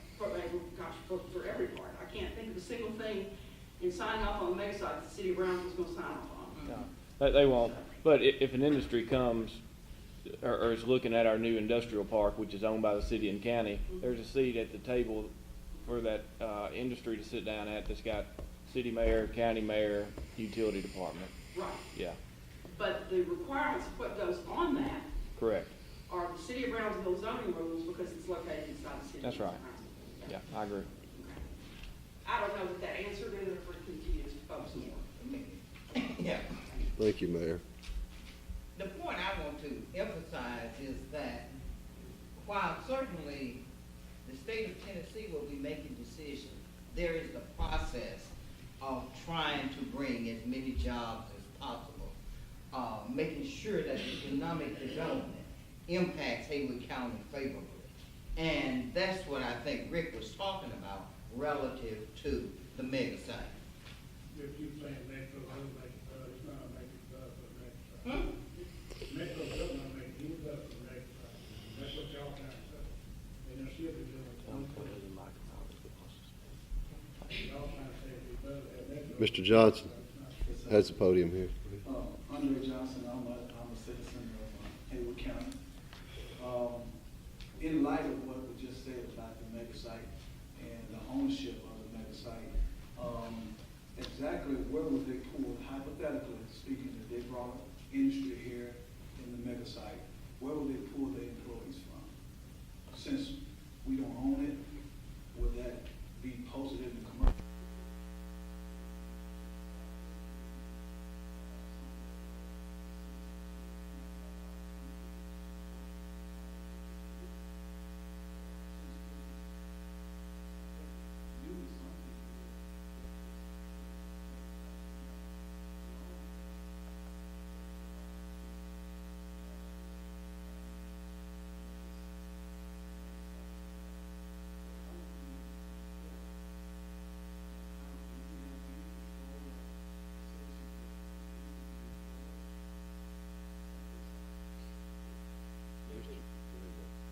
for every part. I can't think of a single thing in signing off on the mega site that the city of Brownsville's gonna sign off on. No, they won't. But if an industry comes or is looking at our new industrial park, which is owned by the city and county, there's a seat at the table for that industry to sit down at that's got city mayor, county mayor, utility department. Right. Yeah, But the requirements of what goes on that correct. are the city of Brownsville zoning rules because it's located inside the city. That's right. Yeah, I agree. I don't know that that answered it, or if we continue to focus more. Yeah. Thank you, Mayor. The point I want to emphasize is that while certainly the state of Tennessee will be making decisions, there is the process of trying to bring as many jobs as possible, making sure that economic development impacts Haywood County favorably. And that's what I think Rick was talking about relative to the mega site. If you saying Metro doesn't make it, it's not making it for the next side. Metro does not make it for the next side. That's what y'all trying to say. And there should be doing one for it. Y'all trying to say if it does have Metro. Mr. Johnson has the podium here. Andre Johnson, I'm a citizen of Haywood County. In light of what we just said about the mega site and the ownership of the mega site, exactly where would they pull, hypothetically speaking, if they brought industry here in the mega site, where would they pull their employees from? Since we don't own it, would that be posted in the commercial?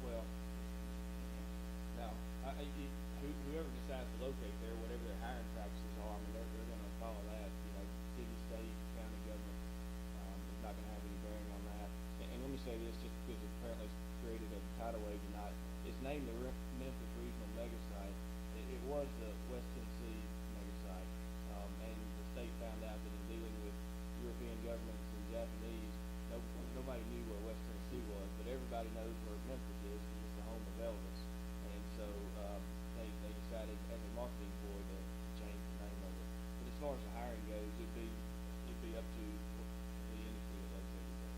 Well, no, whoever decides to locate there, whatever their hiring practices are, I mean, they're gonna follow that, you know, city, state, county government, is not gonna have any bearing on that. And let me say this, just because apparently it's created a tidal wave tonight, it's named the Memphis Regional Mega Site. It was the West Tennessee Mega Site, and the state found out that in dealing with European governments and Japanese, nobody knew where West Tennessee was, but everybody knows where Memphis is, because it's the home of Elvis. And so, they decided as a marketing ploy to change the name of it. But as far as the hiring goes, it'd be up to the industry that located there.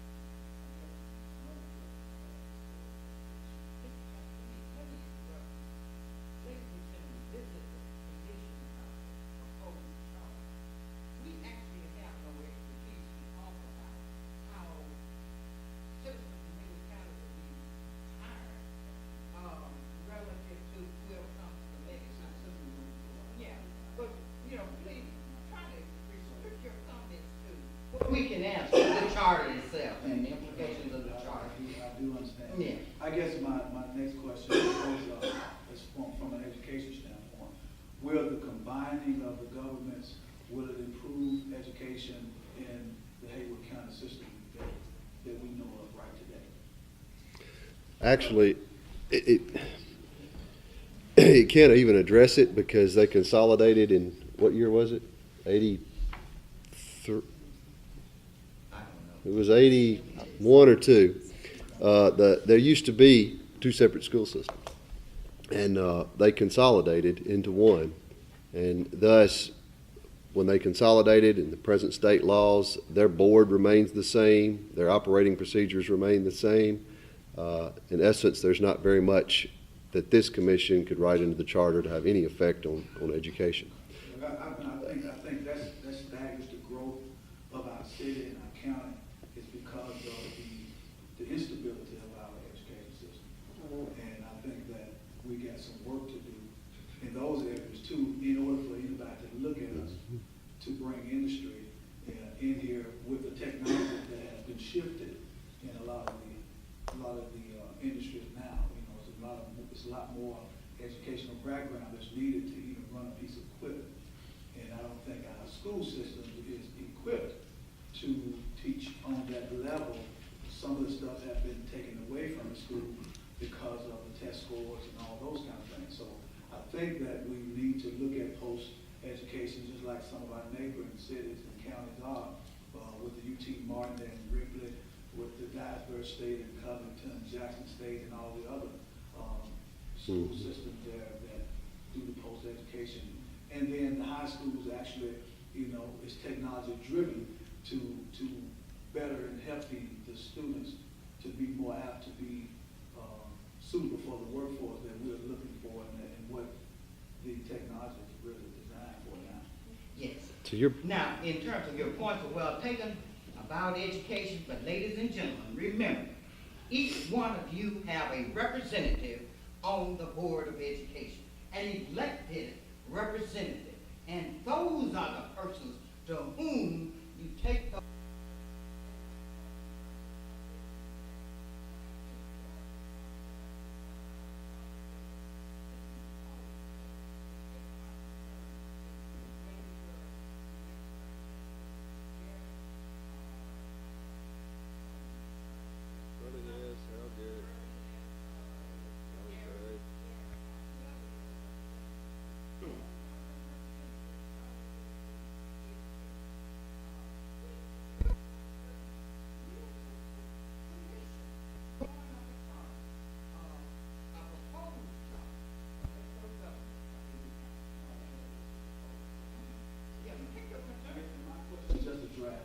do understand. Yeah. I guess my next question is from an education standpoint. Will the combining of the governments, will it improve education in the Haywood County system that we know of right today? Actually, it can't even address it because they consolidated in, what year was it? 83? It was 81 or 2. There used to be 2 separate school systems, and they consolidated into one. And thus, when they consolidated in the present state laws, their board remains the same, their operating procedures remain the same. In essence, there's not very much that this commission could write into the charter to have any effect on education. I think that staggers the growth of our city and our county is because of the instability of our education system. And I think that we got some work to do in those areas too, in order for anybody to look at us to bring industry in here with the technology that has been shifted in a lot of the industries now. You know, it's a lot more educational background that's needed to even run a piece of equipment. And I don't think our school system is equipped to teach on that level. Some of the stuff has been taken away from the school because of the test scores and all those kind of things. So I think that we need to look at post-education just like some of our neighboring cities and counties are, with the UT Martin and Ripley, with the Dyersburg State and Covington, Jackson State, and all the other school systems there that do the post-education. And then the high schools actually, you know, is technology driven to better and help the students to be more apt to be suitable for the workforce that we're looking for and what the technology is really designed for now. Yes. Now, in terms of your points are well taken about education, but ladies and gentlemen, remember, each one of you have a representative on the Board of Education, an elected representative, and those are the persons to whom you take the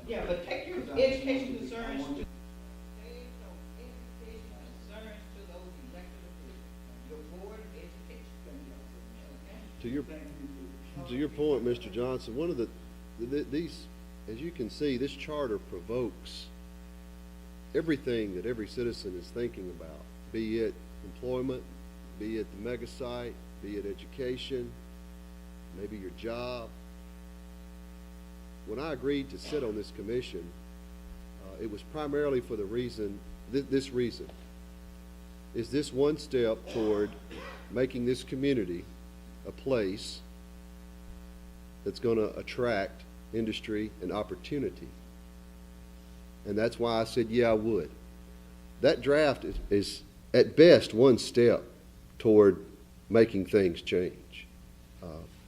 Yeah, but take your education concerns to those elected officials, your Board of Education. To your point, Mr. Johnson, one of these, as you can see, this charter provokes everything that every citizen is thinking about, be it employment, be it the mega site, be it education, maybe your job. When I agreed to sit on this commission, it was primarily for the reason, this reason. Is this one step toward making this community a place that's going to attract industry and opportunity? And that's why I said, yeah, I would. That draft is at best one step toward making things change.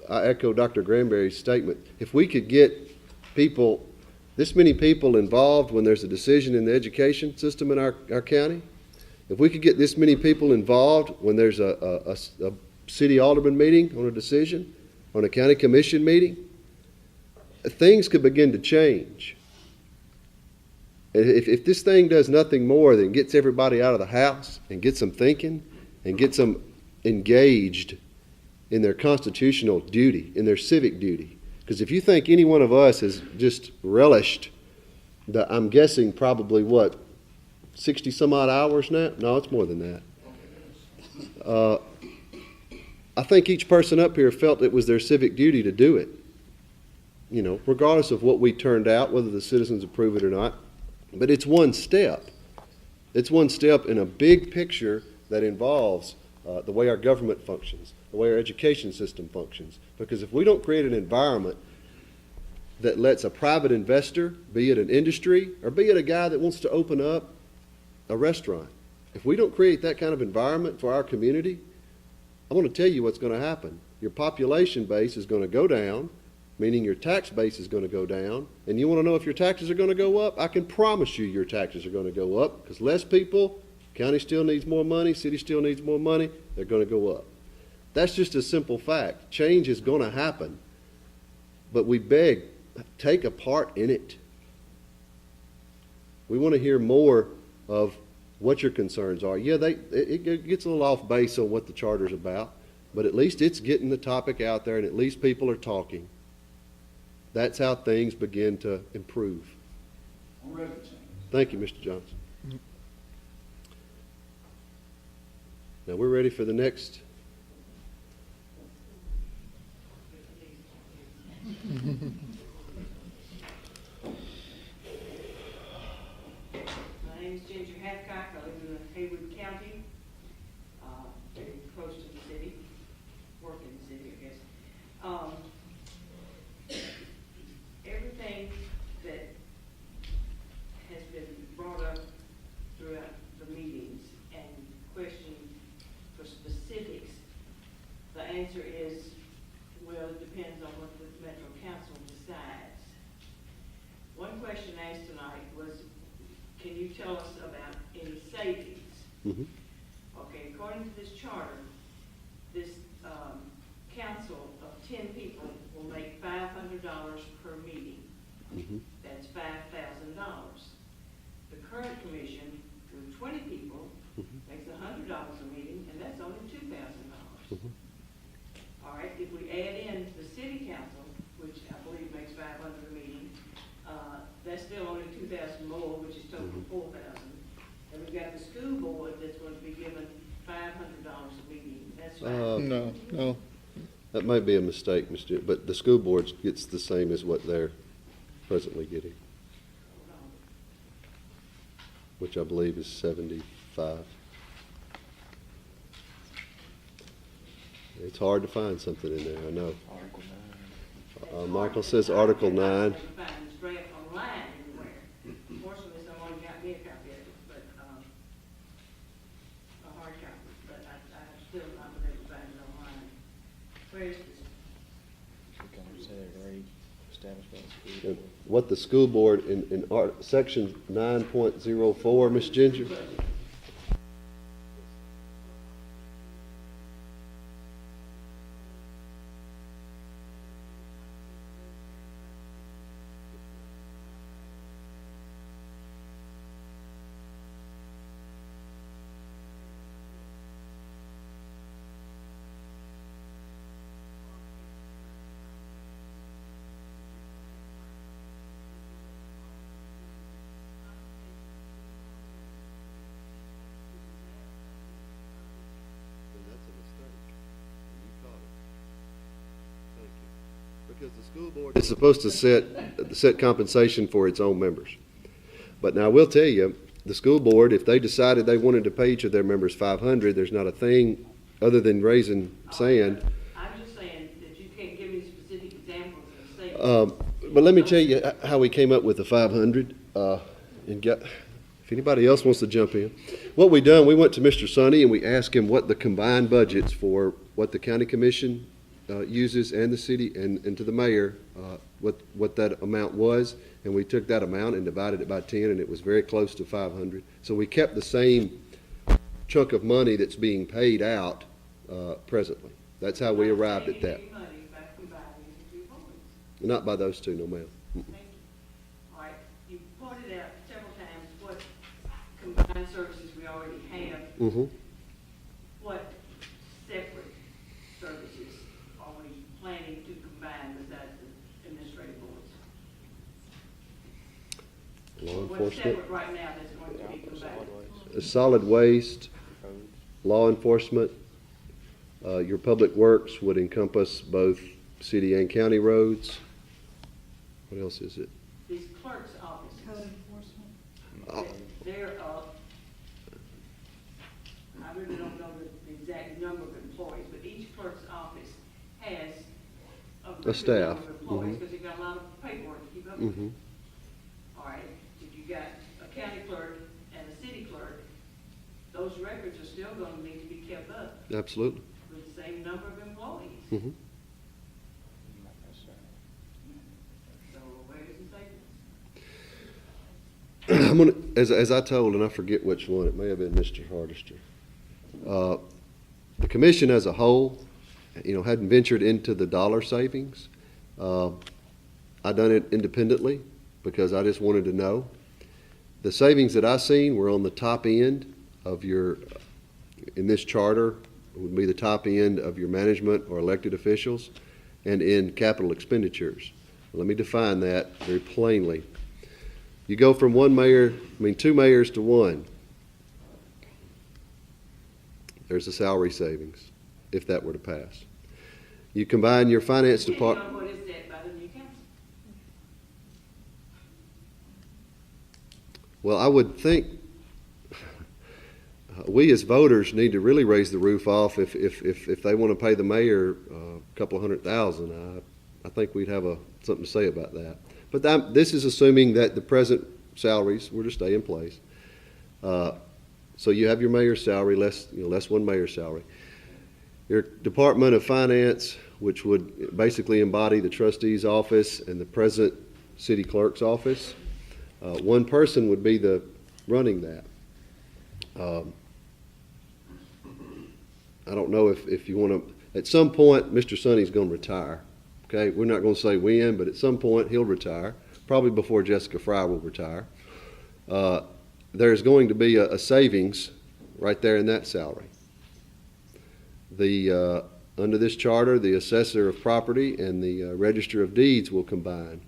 I echo Dr. Granberry's statement. If we could get people, this many people involved when there's a decision in the education system in our county, if we could get this many people involved when there's a city alderman meeting on a decision, on a county commission meeting, things could begin to change. If this thing does nothing more than gets everybody out of the house and gets them thinking and gets them engaged in their constitutional duty, in their civic duty. Because if you think any one of us has just relished I'm guessing probably 60 some odd hours now? No, it's more than that. I think each person up here felt it was their civic duty to do it. You know, regardless of what we turned out, whether the citizens approve it or not. But it's one step. It's one step in a big picture that involves the way our government functions, the way our education system functions. Because if we don't create an environment that lets a private investor, be it an industry, or be it a guy that wants to open up a restaurant, if we don't create that kind of environment for our community, I want to tell you what's going to happen. Your population base is going to go down, meaning your tax base is going to go down. And you want to know if your taxes are going to go up? I can promise you your taxes are going to go up because less people, county still needs more money, city still needs more money, they're going to go up. That's just a simple fact. Change is going to happen. But we beg, take a part in it. We want to hear more of what your concerns are. Yeah, it gets a little off base on what the charter's about, but at least it's getting the topic out there and at least people are talking. That's how things begin to improve. Thank you, Mr. Johnson. Now we're ready for the next. My name is Ginger Hadcock. I live in Haywood County, very close to the city, work in the city, I guess. Everything that has been brought up throughout the meetings and questioned for specifics, the answer is, well, it depends on what the Metro Council decides. One question asked tonight was, can you tell us about any savings? Mm-hmm. Okay, according to this charter, this council of 10 people will make $500 per meeting. Mm-hmm. That's $5,000. The current commission with 20 people makes $100 a meeting, and that's only $2,000. Mm-hmm. All right, if we add in the city council, which I believe makes $500 a meeting, that's still only $2,000 more, which is total $4,000. And we've got the school board that's going to be given $500 a meeting. That's right. No. That might be a mistake, Mr. But the school board gets the same as what they're presently getting, which I believe is 75. It's hard to find something in there, I know. Michael says Article 9. I can find this draft online anywhere. Fortunately, someone got me a copy of it, but, a hard copy, but I still not been able to find it online. Where is this? What the school board in section 9.04, Ms. Ginger? Because the school board is supposed to set compensation for its own members. But now I will tell you, the school board, if they decided they wanted to pay each of their members $500, there's not a thing other than raising sand. I'm just saying that you can't give me specific examples of savings. But let me tell you how we came up with the 500. If anybody else wants to jump in. What we done, we went to Mr. Sonny and we asked him what the combined budgets for what the county commission uses and the city and to the mayor, what that amount was. And we took that amount and divided it by 10 and it was very close to 500. So we kept the same chunk of money that's being paid out presently. That's how we arrived at that. Not by those two, no ma'am. Thank you. All right, you pointed out several times what combined services we already have. Mm-hmm. What separate services are we planning to combine besides the administrative boards? Law What's enforcement, separate right now that's going to be combined? solid waste, law enforcement, your public works would encompass both city and county roads. What else is it? These clerk's offices. Code enforcement. They're recruit staff. employees, because you've got a lot of paperwork to keep up with. Mm-hmm. All right, if you got a county clerk and a city clerk, those records are still gonna need to be kept up Absolutely. with the same number of employees. Mm-hmm. So where does it take us? I'm gonna, as I told, and I forget which one, it may have been Mr. Hardister. The commission as a whole, hadn't ventured into the dollar savings. I done it independently because I just wanted to know. The savings that I seen were on the top end of your, in this charter, would be the top end of your management or elected officials, and in capital expenditures. Let me define that very plainly. You go from two mayors to one. There's a salary savings, if that were to pass. You combine your finance department. What is that by the new council? Well, I would think we as voters need to really raise the roof off if they want to pay the mayor a couple of $100,000. I think we'd have something to say about that. But this is assuming that the present salaries were to stay in place. So you have your mayor's salary, less one mayor's salary. Your Department of Finance, which would basically embody the trustee's office and the present city clerk's office, one person would be running that. I don't know if you want to, at some point, Mr. Sonny's going to retire. Okay, we're not going to say when, but at some point he'll retire, probably before Jessica Fry will retire. There's going to be a savings right there in that salary. Under this charter, the assessor of property and the register of deeds will combine.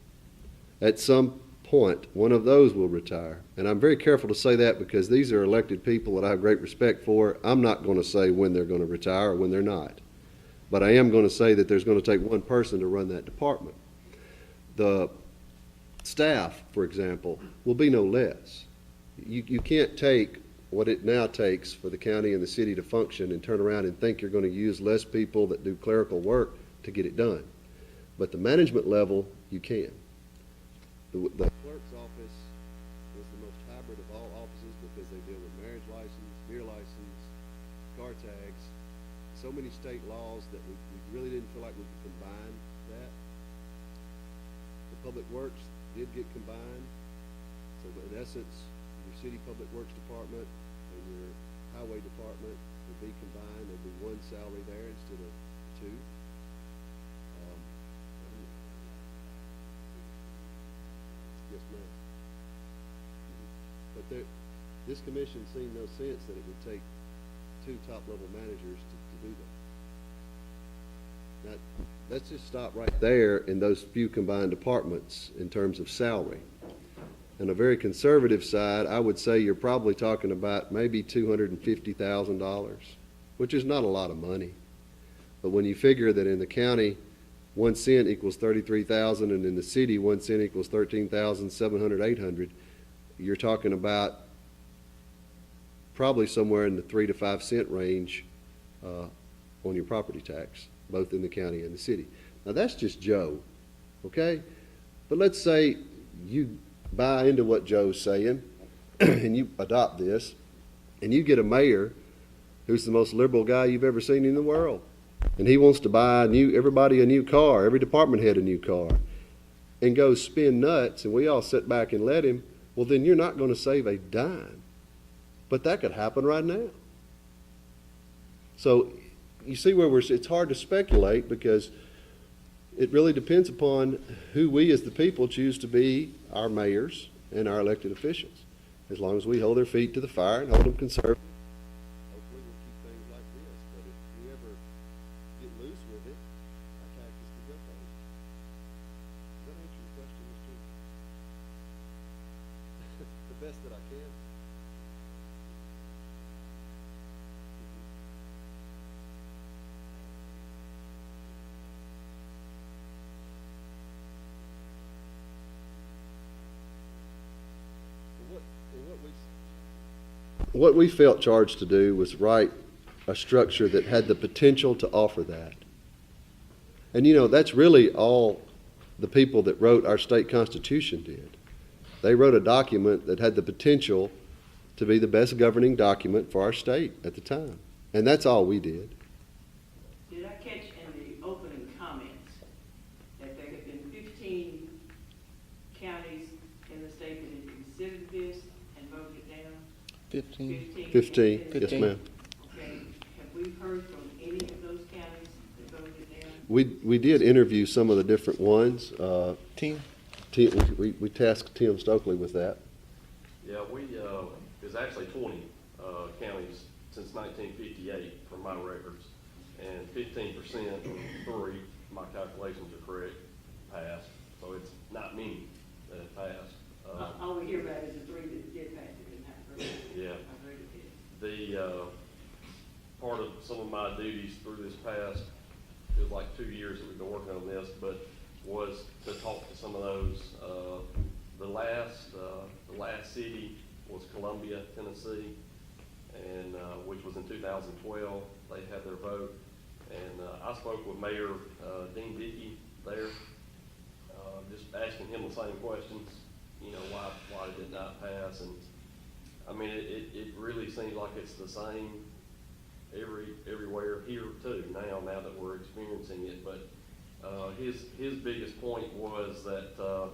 At some point, one of those will retire. And I'm very careful to say that because these are elected people that I have great respect for. I'm not going to say when they're going to retire or when they're not. But I am going to say that there's going to take one person to run that department. The staff, for example, will be no less. You can't take what it now takes for the county and the city to function and turn around and think you're going to use less people that do clerical work to get it done. But the management level, you can. The clerk's office is the most hybrid of all offices because they deal with marriage license, beer license, car tags, so many state laws that we really didn't feel like we could combine that. The public works did get combined. So in essence, your city public works department and your highway department would be combined. There'd be one salary there instead of two. Yes, ma'am. But this commission seen no sense that it would take two top-level managers to do that. Now, let's just stop right there in those few combined departments in terms of salary. On a very conservative side, I would say you're probably talking about maybe $250,000, which is not a lot of money. But when you figure that in the county, 1 cent equals 33,000, and in the city, 1 cent equals 13,700, 800, you're talking about probably somewhere in the 3 to 5 cent range on your property tax, both in the county and the city. Now that's just Joe, okay? But let's say you buy into what Joe's saying and you adopt this and you get a mayor who's the most liberal guy you've ever seen in the world. And he wants to buy everybody a new car, every department head a new car, and goes spin nuts, and we all sit back and let him. Well, then you're not going to save a dime. But that could happen right now. So you see where it's hard to speculate because it really depends upon who we as the people choose to be our mayors and our elected officials. As long as we hold their feet to the fire and hold them conservative. Hopefully we'll keep things like this. But if we ever get loose with it, our taxes could go crazy. Does that answer your question, Mr. The best that I can. What we felt charged to do was write a structure that had the potential to offer that. And you know, that's really all the people that wrote our state constitution did. They wrote a document that had the potential to be the best governing document for our state at the time. And that's all we did. Did I catch in the opening comments that there have been 15 counties in the state that have considered this and voted it down? 15. 15, yes 15. ma'am. Okay, have we heard from any of those counties that voted it down? We did interview some of the different ones. 10. We tasked Tim Stokely with that. Yeah, there's actually 20 counties since 1958 from my records, and 15%, or 3, my calculations are correct, passed. So it's not many that have passed. All we hear about is the 3 that did pass it, and not heard. Yeah. I've heard it. The part of some of my duties through this past, it was like 2 years that we've been working on this, but was to talk to some of those. The last city was Columbia, Tennessee, and which was in 2012. They had their vote, and I spoke with Mayor Dean Dickey there, just asking him the same questions. You know, why did it not pass? And I mean, it really seems like it's the same everywhere here too now that we're experiencing it. But his biggest point was that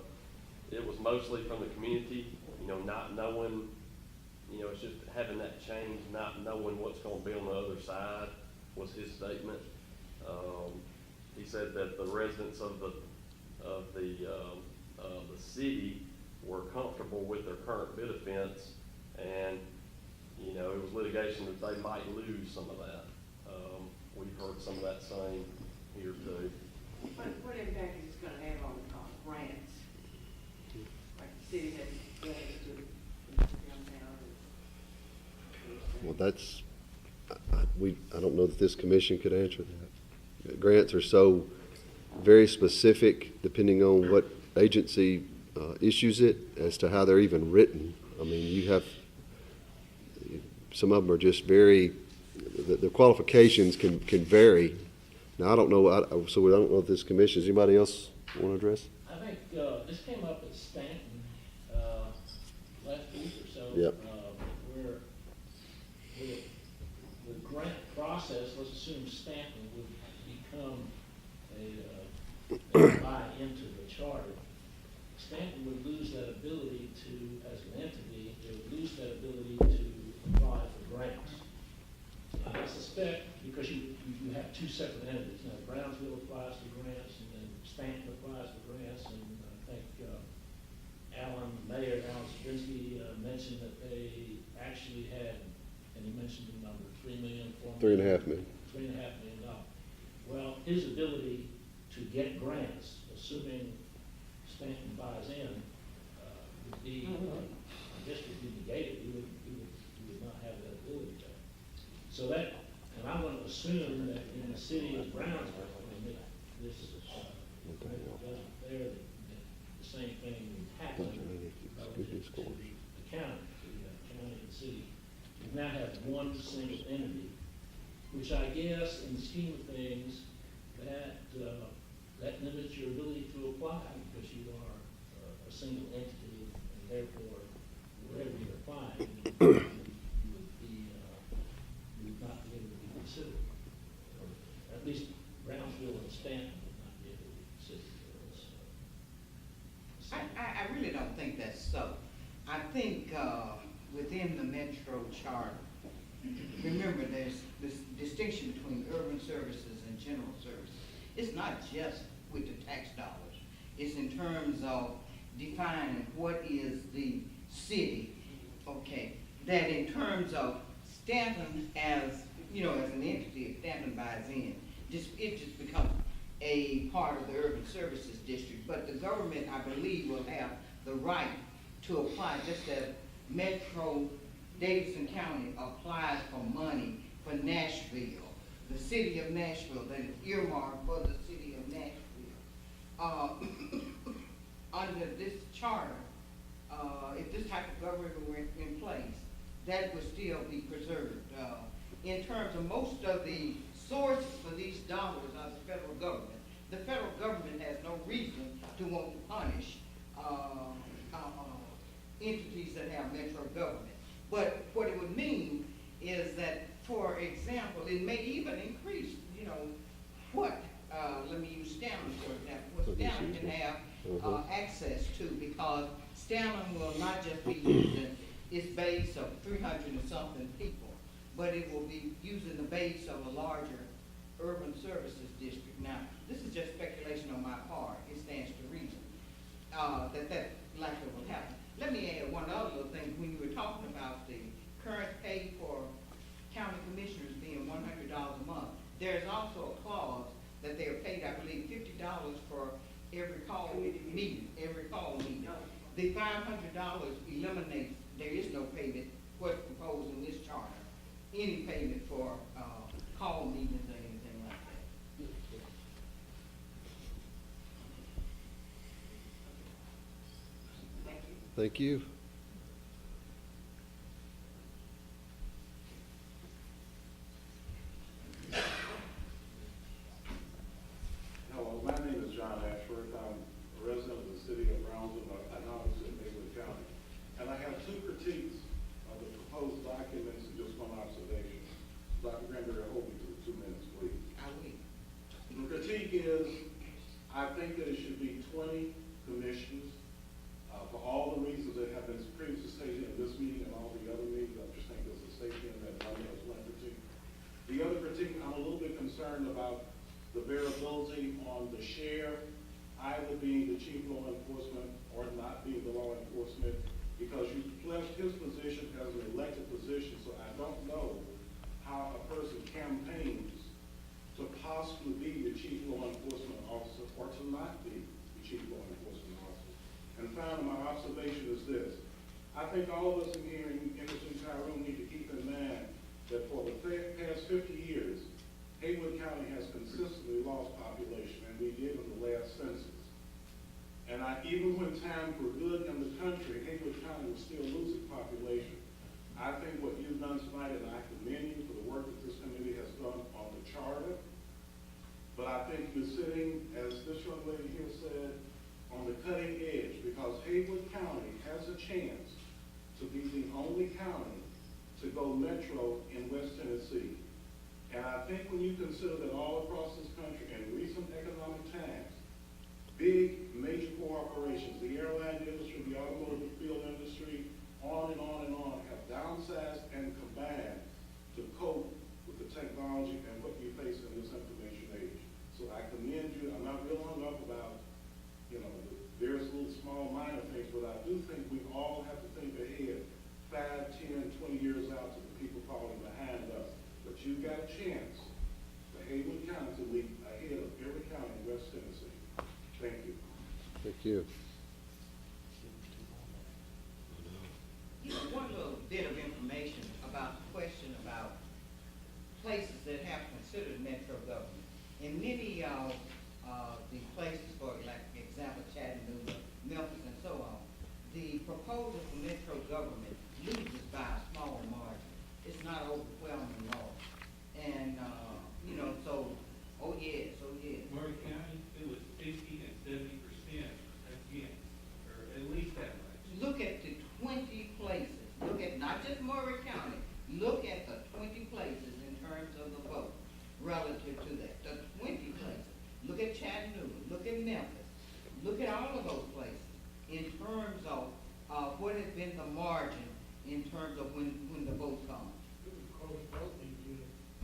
it was mostly from the community, you know, not knowing, you know, it's just having that change, not knowing what's going to be on the other side was his statement. He said that the residents of the city were comfortable with their current bid of fence, and you know, it was litigation that they might lose some of that. We've heard some of that same here too. What impact is this gonna have on grants? Like the city has grants to downtown? Well, that's, I don't know that this commission could answer that. Grants are so very specific depending on what agency issues it as to how they're even written. I mean, you have, some of them are just very, the qualifications can vary. Now, I don't know, so we don't know if this commission, does anybody else want to address? I think this came up at Stanton last week or so. Yep. Where the grant process, let's assume Stanton would become a buy into the charter. Stanton would lose that ability to, as an entity, they would lose that ability to apply for grants. And I suspect, because you have two separate entities, now Brownsville applies for grants, and then Stanton applies for grants, and I think Mayor Alan Sabrinsky mentioned that they actually had, and he mentioned the number, $3 million, $4 million. $3.5 million. $3.5 million. Well, his ability to get grants, assuming Stanton buys in, would be, I guess would be negated. He would not have that ability there. So that, and I'm going to assume that in the city of Brownsville, when this wasn't there, that the same thing would happen relative to the county and city. You now have one single entity, which I guess, in the scheme of things, that limits your ability to apply because you are a single entity, and therefore, wherever you apply, you would not be able to be considered. Or at least Brownsville and Stanton would not be able to be considered. I really don't think that's so. I think within the Metro Charter, remember there's this distinction between urban services and general services. It's not just with the tax dollars. It's in terms of defining what is the city, okay, that in terms of Stanton as, you know, as an entity, if Stanton buys in, it just becomes a part of the urban services district. But the government, I believe, will have the right to apply, just as Metro Davidson County applies for money for Nashville, the city of Nashville, that is earmarked for the city of Nashville. Under this charter, if this type of government were in place, that would still be preserved. In terms of most of the sources for these dollars are the federal government. The federal government has no reason to want to punish, entities that have metro government. But what it would mean is that, for example, it may even increase, you know, what, let me use Stanton for example, what Stanton can have access to, because Stanton will not just be using its base of 300 and something people, but it will be using the base of a larger urban services district. Now, this is just speculation on my part. It stands to reason that likely will happen. Let me add one other little thing. When you were talking about the current pay for county commissioners being $100 a month, there's also a clause that they are paid, I believe, $50 for every call meeting, every call meeting. The $500 eliminates, there is no payment, what's proposed in this charter, any payment for call meetings or anything like that. Thank you. Hello, my name is John Ashworth. I'm a resident of the city of Brownsville, I know it's in Haywood County. And I have two critiques of the proposed documents and just one observation. Dr. Granberry, hold me to 2 minutes, please. I will. The critique is, I think that it should be 20 commissioners for all the reasons that have been previously stated in this meeting and all the other meetings. I just think there's a safety in that number as one critique. The other critique, I'm a little bit concerned about the variability on the share, either being the chief law enforcement or not being the law enforcement, because you left his position as an elected position, so I don't know how a person campaigns to possibly be the chief law enforcement officer or to not be the chief law enforcement officer. And finally, my observation is this. I think all of us in here in this entire room need to keep in mind that for the past 50 years, Haywood County has consistently lost population, and we did in the last census. And even when times were good in the country, Haywood County was still losing population. I think what you've done tonight, and I commend you for the work that this committee has done on the charter, but I think you're sitting, as this young lady here said, on the cutting edge, because Haywood County has a chance to be the only county to go metro in West Tennessee. And I think when you consider that all across this country in recent economic times, big major corporations, the airline industry, the automotive field industry, on and on and on, have downsized and combined to cope with the technology and what you face in this information age. So I commend you. I'm not real hung up about, you know, there's little small minor things, but I do think we all have to think ahead 5, 10, 20 years out to the people falling behind us. But you've got a chance for Haywood County to leap ahead of every county in West Tennessee. Thank you. Thank you. You know, one little bit of information about the question about places that have considered metro government. In many of the places, for like example, Chattanooga, Memphis, and so on, the proposal for metro government loses by a small margin. It's not overwhelming law. And, you know, so, oh yes, oh yes. Murray County, it was 50 and 70% again, or at least that much. Look at the 20 places. Look at not just Murray County. Look at the 20 places in terms of the vote relative to that. The 20 places. Look at Chattanooga. Look at Memphis. Look at all of those places in terms of what has been the margin in terms of when the vote comes. It was close voting,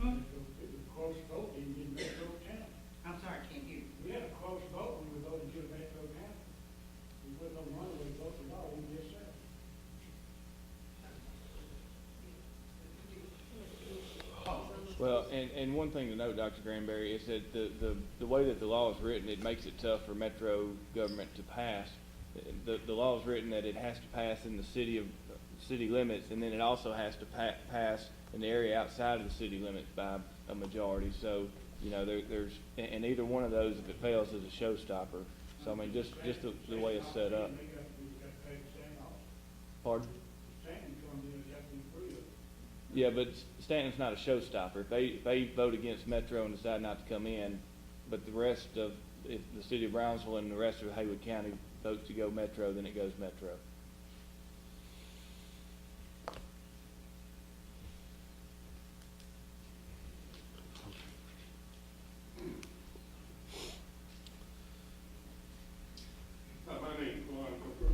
Hmm? it was close voting in Metro County. I'm sorry, I can't hear you. We had a close vote when we voted to Metro County. We put no money, we voted at all, we just said. Well, and one thing to note, Dr. Granberry, is that the way that the law is written, it makes it tough for metro government to pass. The law is written that it has to pass in the city limits, and then it also has to pass in the area outside of the city limits by a majority. So, you know, there's and either one of those, if it fails, is a showstopper. So I mean, just the way it's set up. Pardon? Yeah, but Stanton's not a showstopper. If they vote against Metro and decide not to come in, but the rest of if the city of Brownsville and the rest of Haywood County vote to go Metro, then it goes Metro. My name's Ron Cooper,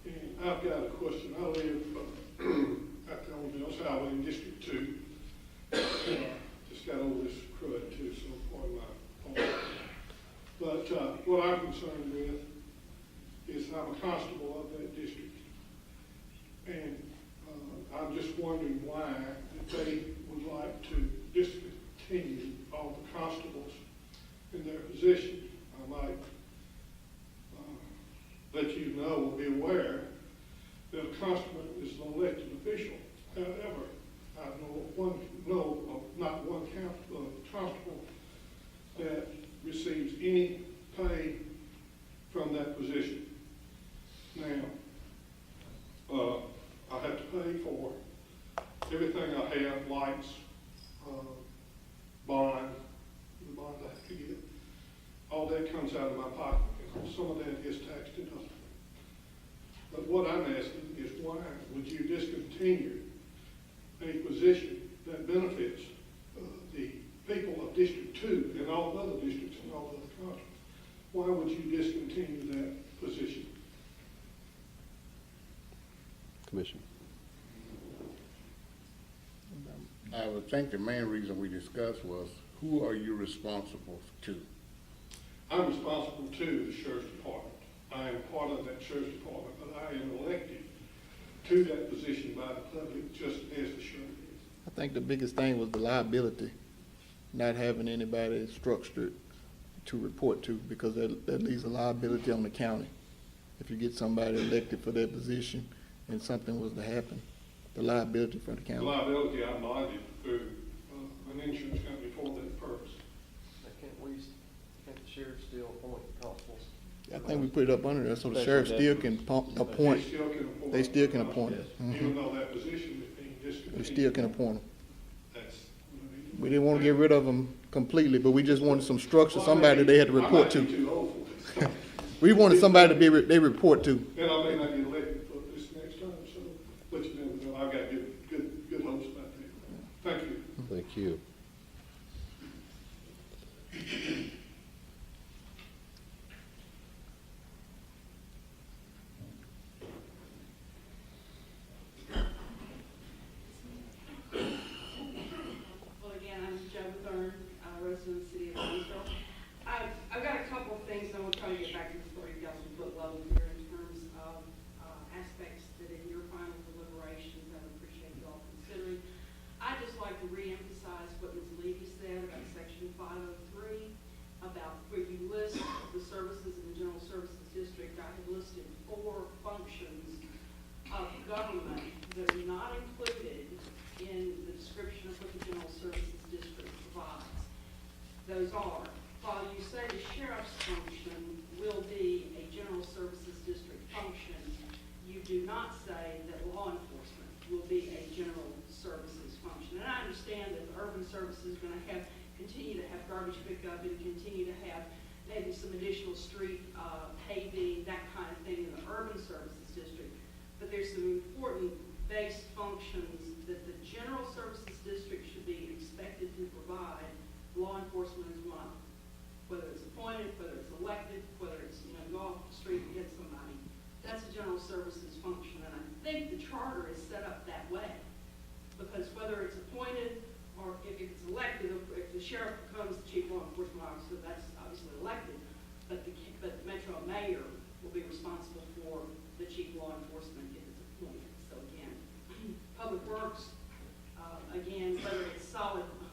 and I've got a question. I live on Mills Highway in District 2. Just got all this crud too, so pardon my fault. But what I'm concerned with is I'm a constable of that district. And I'm just wondering why that they would like to discontinue all the constables in their position. I might let you know or be aware that a constable is an elected official. However, I know of not one constable that receives any pay from that position. Now, I have to pay for everything I have, lights, bond, the bond I have to get. All that comes out of my pocket, and some of that is tax deductible. But what I'm asking is why would you discontinue a position that benefits the people of District 2 and all other districts and all other counties? Why would you discontinue that position? Commission. I would think the main reason we discussed was, who are you responsible to? I'm responsible to the Sheriff's Department. I am part of that Sheriff's Department, but I am elected to that position by the public just as the sheriff is. I think the biggest thing was the liability, not having anybody structured to report to, because that leaves a liability on the county. If you get somebody elected for that position and something was to happen, the liability for the The county. liability I bonded through an insurance company for that purpose. Can't the sheriff still appoint constables? I think we put it up under there, so the Special sheriff still deputies. can appoint. They still can appoint. They still can appoint it. Even though that position is being discontinued. They still can appoint them. That's. We didn't want to get rid of them completely, but we just wanted some structure, somebody they had to report I might be to. too old for it. We wanted somebody to they report to. And I may not get elected for this next term, so, but you never know. I've got good hopes about that. Thank you. Thank you. Well, again, I'm Joe Thurn, resident of the city of Brownsville. I've got a couple of things, and we'll try to get back to the 30,000-foot level here in terms of aspects that in your final deliberations, I would appreciate you all considering. I'd just like to reemphasize what Ms. Levy said about Section 503, about where you list the services in the General Services District. I have listed 4 functions of government that are not included in the description of what the General Services District provides. Those are, while you say the sheriff's function will be a General Services District function, you do not say that law enforcement will be a General Services function. And I understand that the urban services is going to continue to have garbage pickup and continue to have maybe some additional street paving, that kind of thing in the urban services district. But there's some important base functions that the General Services District should be expected to provide. Law enforcement is one of them. Whether it's appointed, whether it's elected, whether it's, go off the street and get somebody. That's a General Services function, and I think the charter is set up that way. Because whether it's appointed or if it's elected, if the sheriff becomes the chief law enforcement officer, that's obviously elected. But the Metro Mayor will be responsible for the chief law enforcement if it's appointed. So again, Public Works, again, whether it's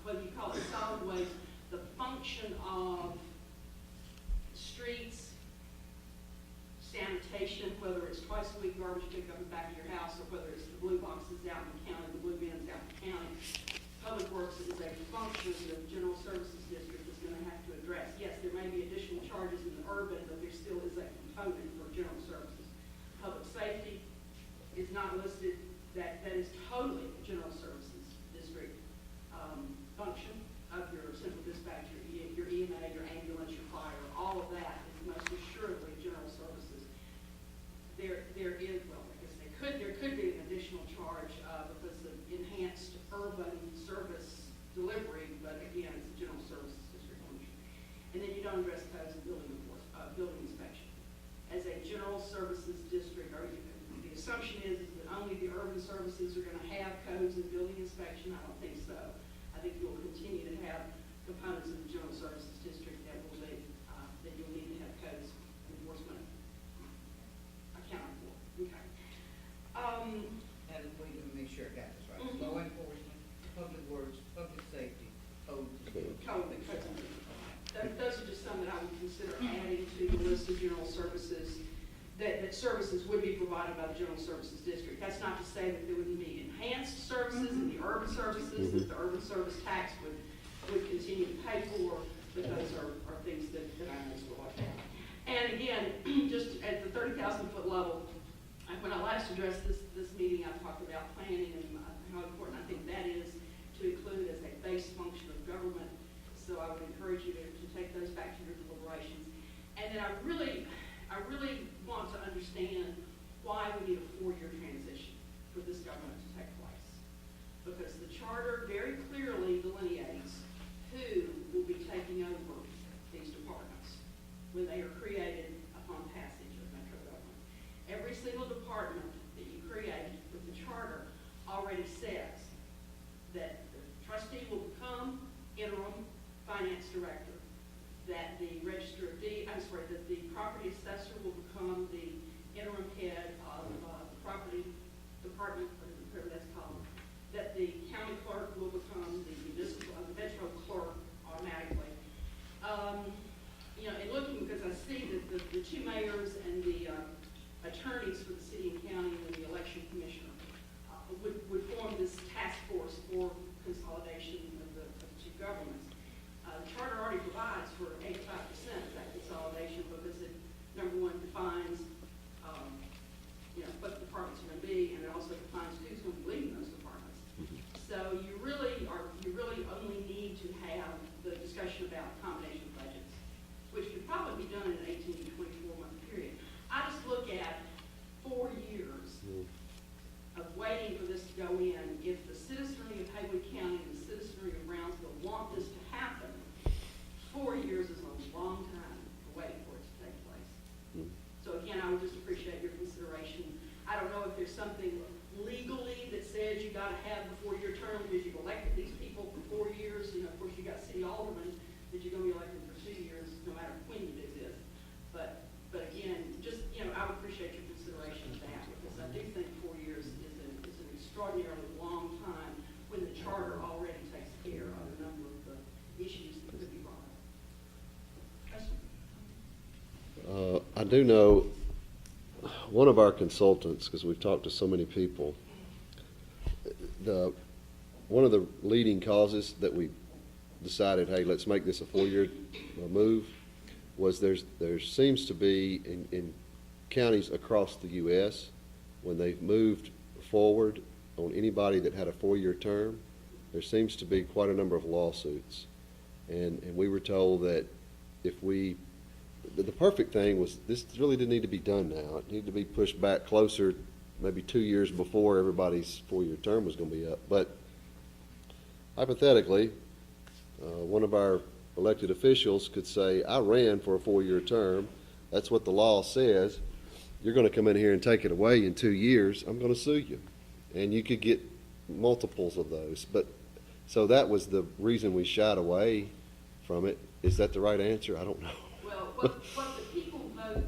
whether you call it solid waste, the function of streets, sanitation, whether it's twice a week garbage pickup in the back of your house, or whether it's the blue boxes out in the county, the blue bins out in the county. Public Works is a function that the General Services District is going to have to address. Yes, there may be additional charges in the urban, but there still is a component for General Services. Public Safety is not listed. That is totally General Services District function of your central dispatch, your EMA, your ambulance, your fire, all Services are gonna have codes and building inspection. I don't think so. I think you'll continue to have components of the General Services District that will be, that you'll need to have codes enforcement accounted for. Okay. And wait, let me make sure I got this right. Law enforcement, public works, public safety, code. Those are just some that I would consider adding to the list of general services, that services would be provided by the General Services District. That's not to say that there wouldn't be enhanced services in the urban services, that the urban service tax would continue to pay for, but those are things that I know will look at. And again, just at the 30,000-foot level, when I last addressed this meeting, I talked about planning and how important I think that is to include as a base function of government. So I would encourage you to take those back to your deliberations. And then I really want to understand why we need a 4-year transition for this government to take place. Because the charter very clearly delineates who will be taking over these departments when they are created upon passage of Metro government. Every single department that you create with the charter already says that the trustee will become interim finance director, that the that the property assessor will become the interim head of the property department, whatever that's called, that the county clerk will become the metro clerk automatically. And looking, because I see that the 2 mayors and the attorneys for the city and county and the election commissioner would form this task force for consolidation of the 2 governments. The charter already provides for 85% of that consolidation because it, number one, defines what the departments are going to be, and it also defines who's going to be leading those departments. So you really only need to have the discussion about combination budgets, which could probably be done in an 18 to 24 month period. I just look at 4 years of waiting for this to go in. If the citizenry of Haywood County and the citizenry of Brownsville want this to happen, 4 years is a long time for waiting for it to take place. So again, I would just appreciate your consideration. I don't know if there's something legally that says you gotta have the 4-year term because you've elected these people for 4 years. Of course, you got city aldermen that you're gonna be elected for 2 years, no matter when you do this. But again, just, I would appreciate your consideration of that because I do think 4 years is an extraordinarily long time when the charter already takes care of a number of the issues that could be brought up. Question? I do know one of our consultants, because we've talked to so many people, one of the leading causes that we decided, hey, let's make this a 4-year move, was there seems to be in counties across the U.S., when they've moved forward on anybody that had a 4-year term, there seems to be quite a number of lawsuits. And we were told that the perfect thing was this really didn't need to be done now. It needed to be pushed back closer, maybe 2 years before everybody's 4-year term was going to be up. But hypothetically, one of our elected officials could say, I ran for a 4-year term. That's what the law says. You're going to come in here and take it away in 2 years. I'm going to sue you. And you could get multiples of those. So that was the reason we shied away from it. Is that the right answer? I don't know. Well, what the people vote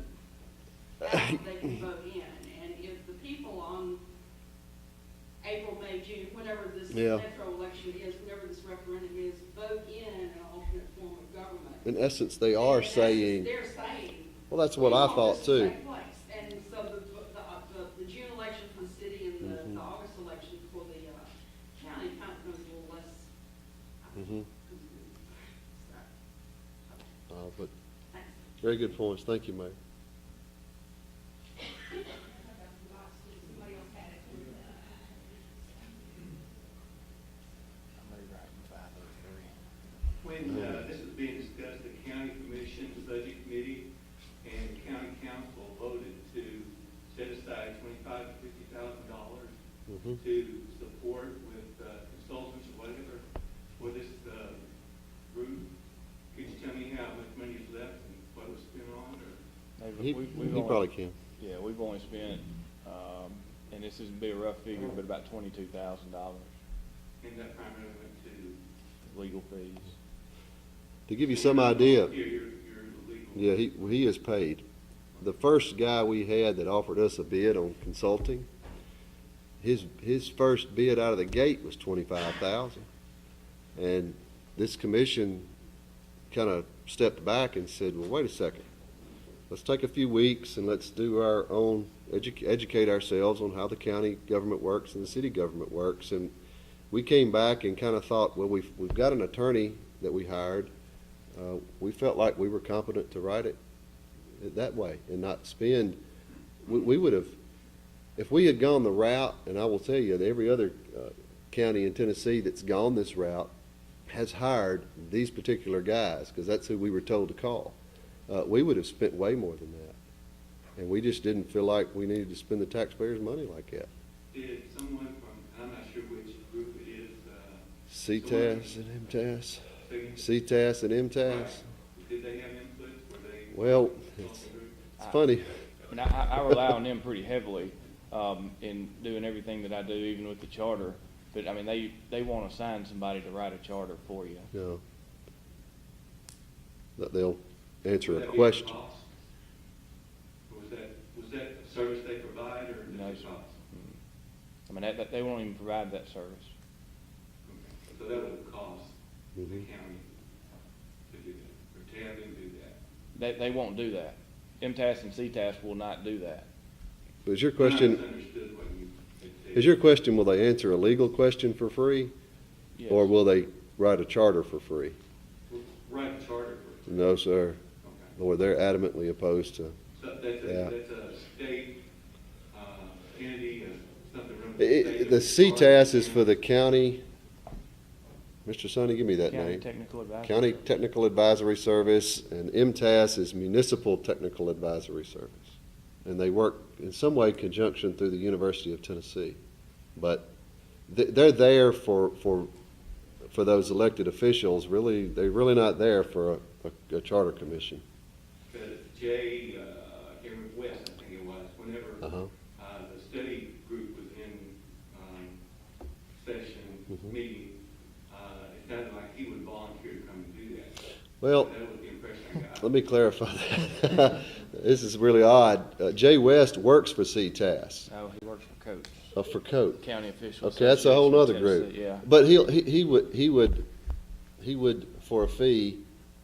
out, they can vote in. And if the people on April, May, June, whenever this metro election is, whenever this referendum is, vote in an alternate form of government. In essence, they are saying. They're saying. Well, that's what I thought too. And so the June election for the city and the August election for the county kind of becomes a little less. But very good points. Thank you, Mayor. When this was being discussed, the county commission, the budget committee, and the county council voted to set aside $25,000 to $50,000 to support with consultants or whatever for this group. Could you tell me how much money is left and what was spent on? Or? He probably can. Yeah, we've only spent, and and this is be a rough figure, but about $22,000 And that primarily went to, legal fees. To give you some idea, your legal. yeah, he is paid. The first guy we had that offered us a bid on consulting, his first bid out of the gate was $25,000. And this commission kind of stepped back and said, well, wait a second. Let's take a few weeks and let's do our own, educate ourselves on how the county government works and the city government works. And we came back and kind of thought, well, we've got an attorney that we hired. We felt like we were competent to write it that way and not spend. We would have, if we had gone the route, and I will tell you that every other county in Tennessee that's gone this route has hired these particular guys, because that's who we were told to call. We would have spent way more than that. And we just didn't feel like we needed to spend the taxpayers' money like that. Did someone from, I'm not sure which group it is, CTAS and MTAS. Second? CTAS and MTAS. Right. Did they have input? Were they? Well, it's funny. I mean, I rely on them pretty heavily in doing everything that I do, even with the charter. But, I mean, they want to assign somebody to write a charter for you. No. That they'll answer Would a that be question. cost? Or was that a service they provide, or No, just a sir. cost? I mean, they won't even provide that service. Okay. So that would have cost the Mhm. county to do that, or to have them do that. They won't do that. MTAS and CTAS will not do that. But is your I question, misunderstood what you had said. is your question, will they answer a legal question for free? Yes. Or will they write a charter for free? Write a charter for it. No, sir. Okay. Or they're adamantly opposed to. So that's Yeah. that's a state, entity, something from the state. The CTAS is for the county. Mr. Sonny, give me that County name. Technical Advisory County Service. Technical Advisory Service, and MTAS is Municipal Technical Advisory Service. And they work in some way conjunction through the University of Tennessee. But they're there for those elected officials. Really, they're really not there for a charter commission. Because Jay, I can't remember, West, I think it was, whenever, Uh-huh. the study group was in, session, Mhm. meeting, it sounded like he would volunteer to come and do that. Well, That was the impression I got. let me clarify that. This is really odd. Jay West works for CTAS, Oh, he works for Coach, for COAT. County Official Okay, that's a whole Association nother of group. Tennessee, yeah. But he would, for a fee,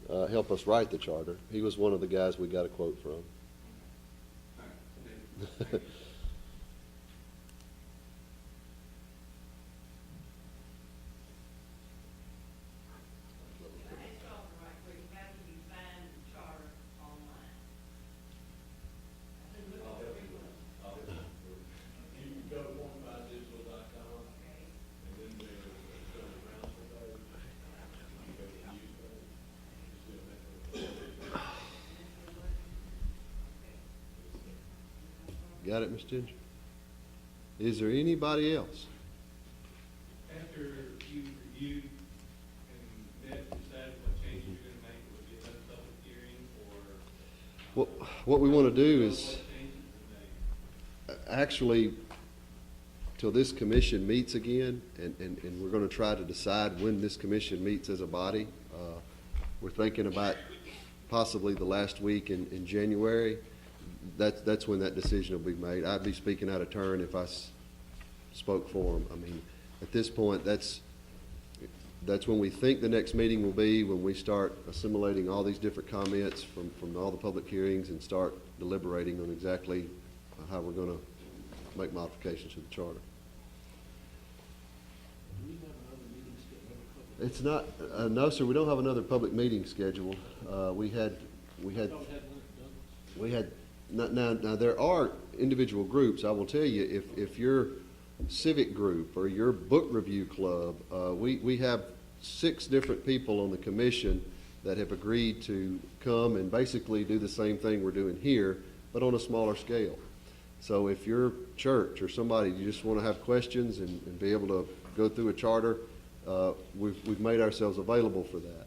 help us write the charter. He was one of the guys we got a quote from. All right. Got it, Ms. Ginger? Is there anybody else? After you reviewed and met, decided what changes you're gonna make, would be another public hearing, or? What we want to do is, What changes to make? actually, till this commission meets again, and we're going to try to decide when this commission meets as a body. We're thinking about possibly the last week in January. That's when that decision will be made. I'd be speaking out of turn if I spoke for them. I mean, at this point, that's when we think the next meeting will be, when we start assimilating all these different comments from all the public hearings and start deliberating on exactly how we're going to make modifications to the charter. It's not, no, sir, we don't have another public meeting scheduled. Now, there are individual groups. I will tell you, if your civic group or your book review club, we have 6 different people on the commission that have agreed to come and basically do the same thing we're doing here, but on a smaller scale. So if your church or somebody, you just want to have questions and be able to go through a charter, we've made ourselves available for that.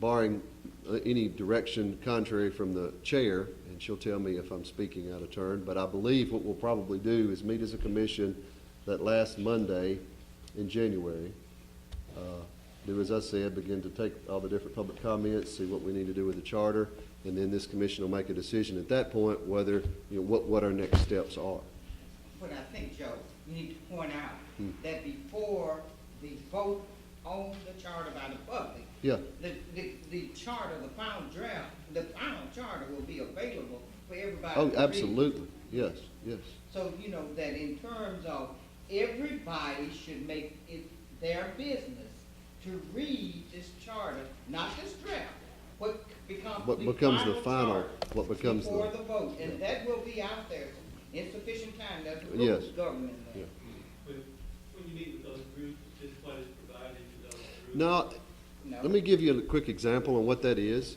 barring any direction contrary from the chair, and she'll tell me if I'm speaking out of turn, but I believe what we'll probably do is meet as a commission that last Monday in January. Do as I said, begin to take all the different public comments, see what we need to do with the charter, and then this commission will make a decision at that point whether, what our next steps are. But I think, Joe, you need to point out that before the vote on the charter by the public, Yeah. the charter, the final draft, the final charter will be available for everybody Oh, to read. absolutely. Yes, yes. So, that in terms of everybody should make it their business to read this charter, not this draft, what becomes What the becomes the final final, charter what becomes the. before the vote, and that will be out there in sufficient time. That's the Yes. rules governing that. Yeah. When you meet with those groups, is what is provided to those groups? No, let me give you a quick example on what that is.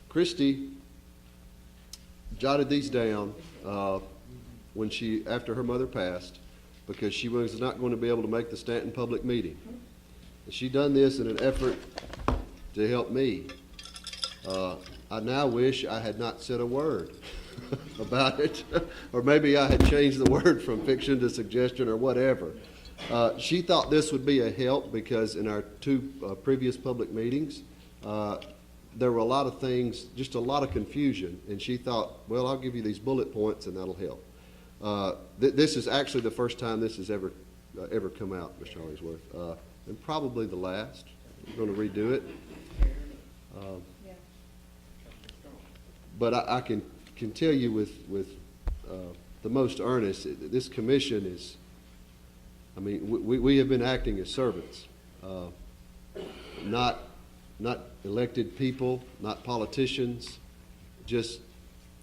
Christy jotted these down when after her mother passed, because she was not going to be able to make the Stanton public meeting. And she done this in an effort to help me. I now wish I had not said a word about it, or maybe I had changed the word from fiction to suggestion or whatever. She thought this would be a help because in our two previous public meetings, there were a lot of things, just a lot of confusion, and she thought, well, I'll give you these bullet points and that'll help. This is actually the first time this has ever come out, Mr. Hollingsworth, and probably the last. We're going to redo it. But I can tell you with the most earnest, this commission is, I mean, we have been acting as servants, not elected people, not politicians, just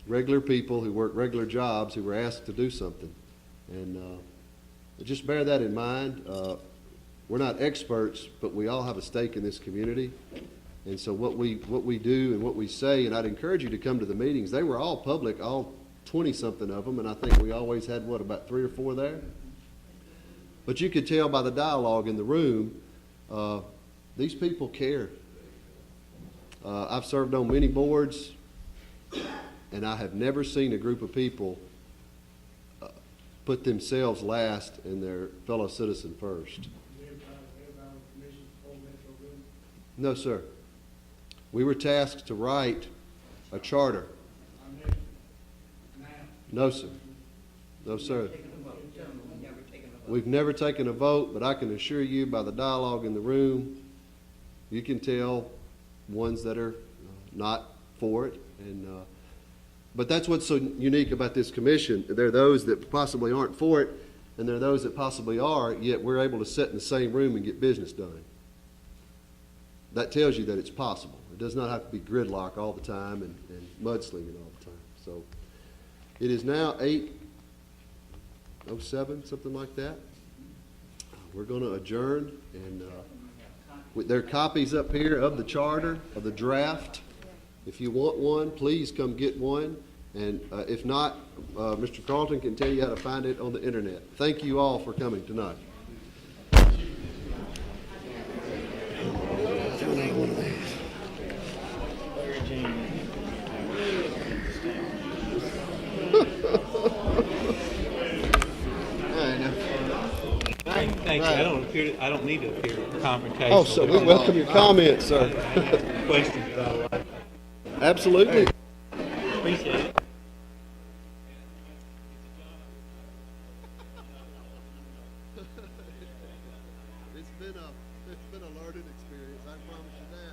regular people who work regular jobs who were asked to do something. And just bear that in mind. We're not experts, but we all have a stake in this community. And so what we do and what we say, and I'd encourage you to come to the meetings. They were all public, all 20-something of them, and I think we always had, about 3 or 4 there? But you could tell by the dialogue in the room, these people care. I've served on many boards, and I have never seen a group of people put themselves last and their fellow citizen first. No, sir. We were tasked to write a charter. No, sir. No, sir. We've never taken a vote, but I can assure you by the dialogue in the room, you can tell ones that are not for it. But that's what's so unique about this commission. There are those that possibly aren't for it, and there are those that possibly are, yet we're able to sit in the same room and get business done. That tells you that it's possible. It does not have to be gridlock all the time and mudslinging all the time. So it is now 8:07, something like that. We're going to adjourn, and there are copies up here of the charter, of the draft. If you want one, please come get one. And if not, Mr. Carlton can tell you how to find it on the internet. Thank you all for coming tonight. Thank you. I don't need to appear confrontational. Oh, so we welcome your comments, sir. Questions. Absolutely. Appreciate it. It's been a learning experience, I promise you that.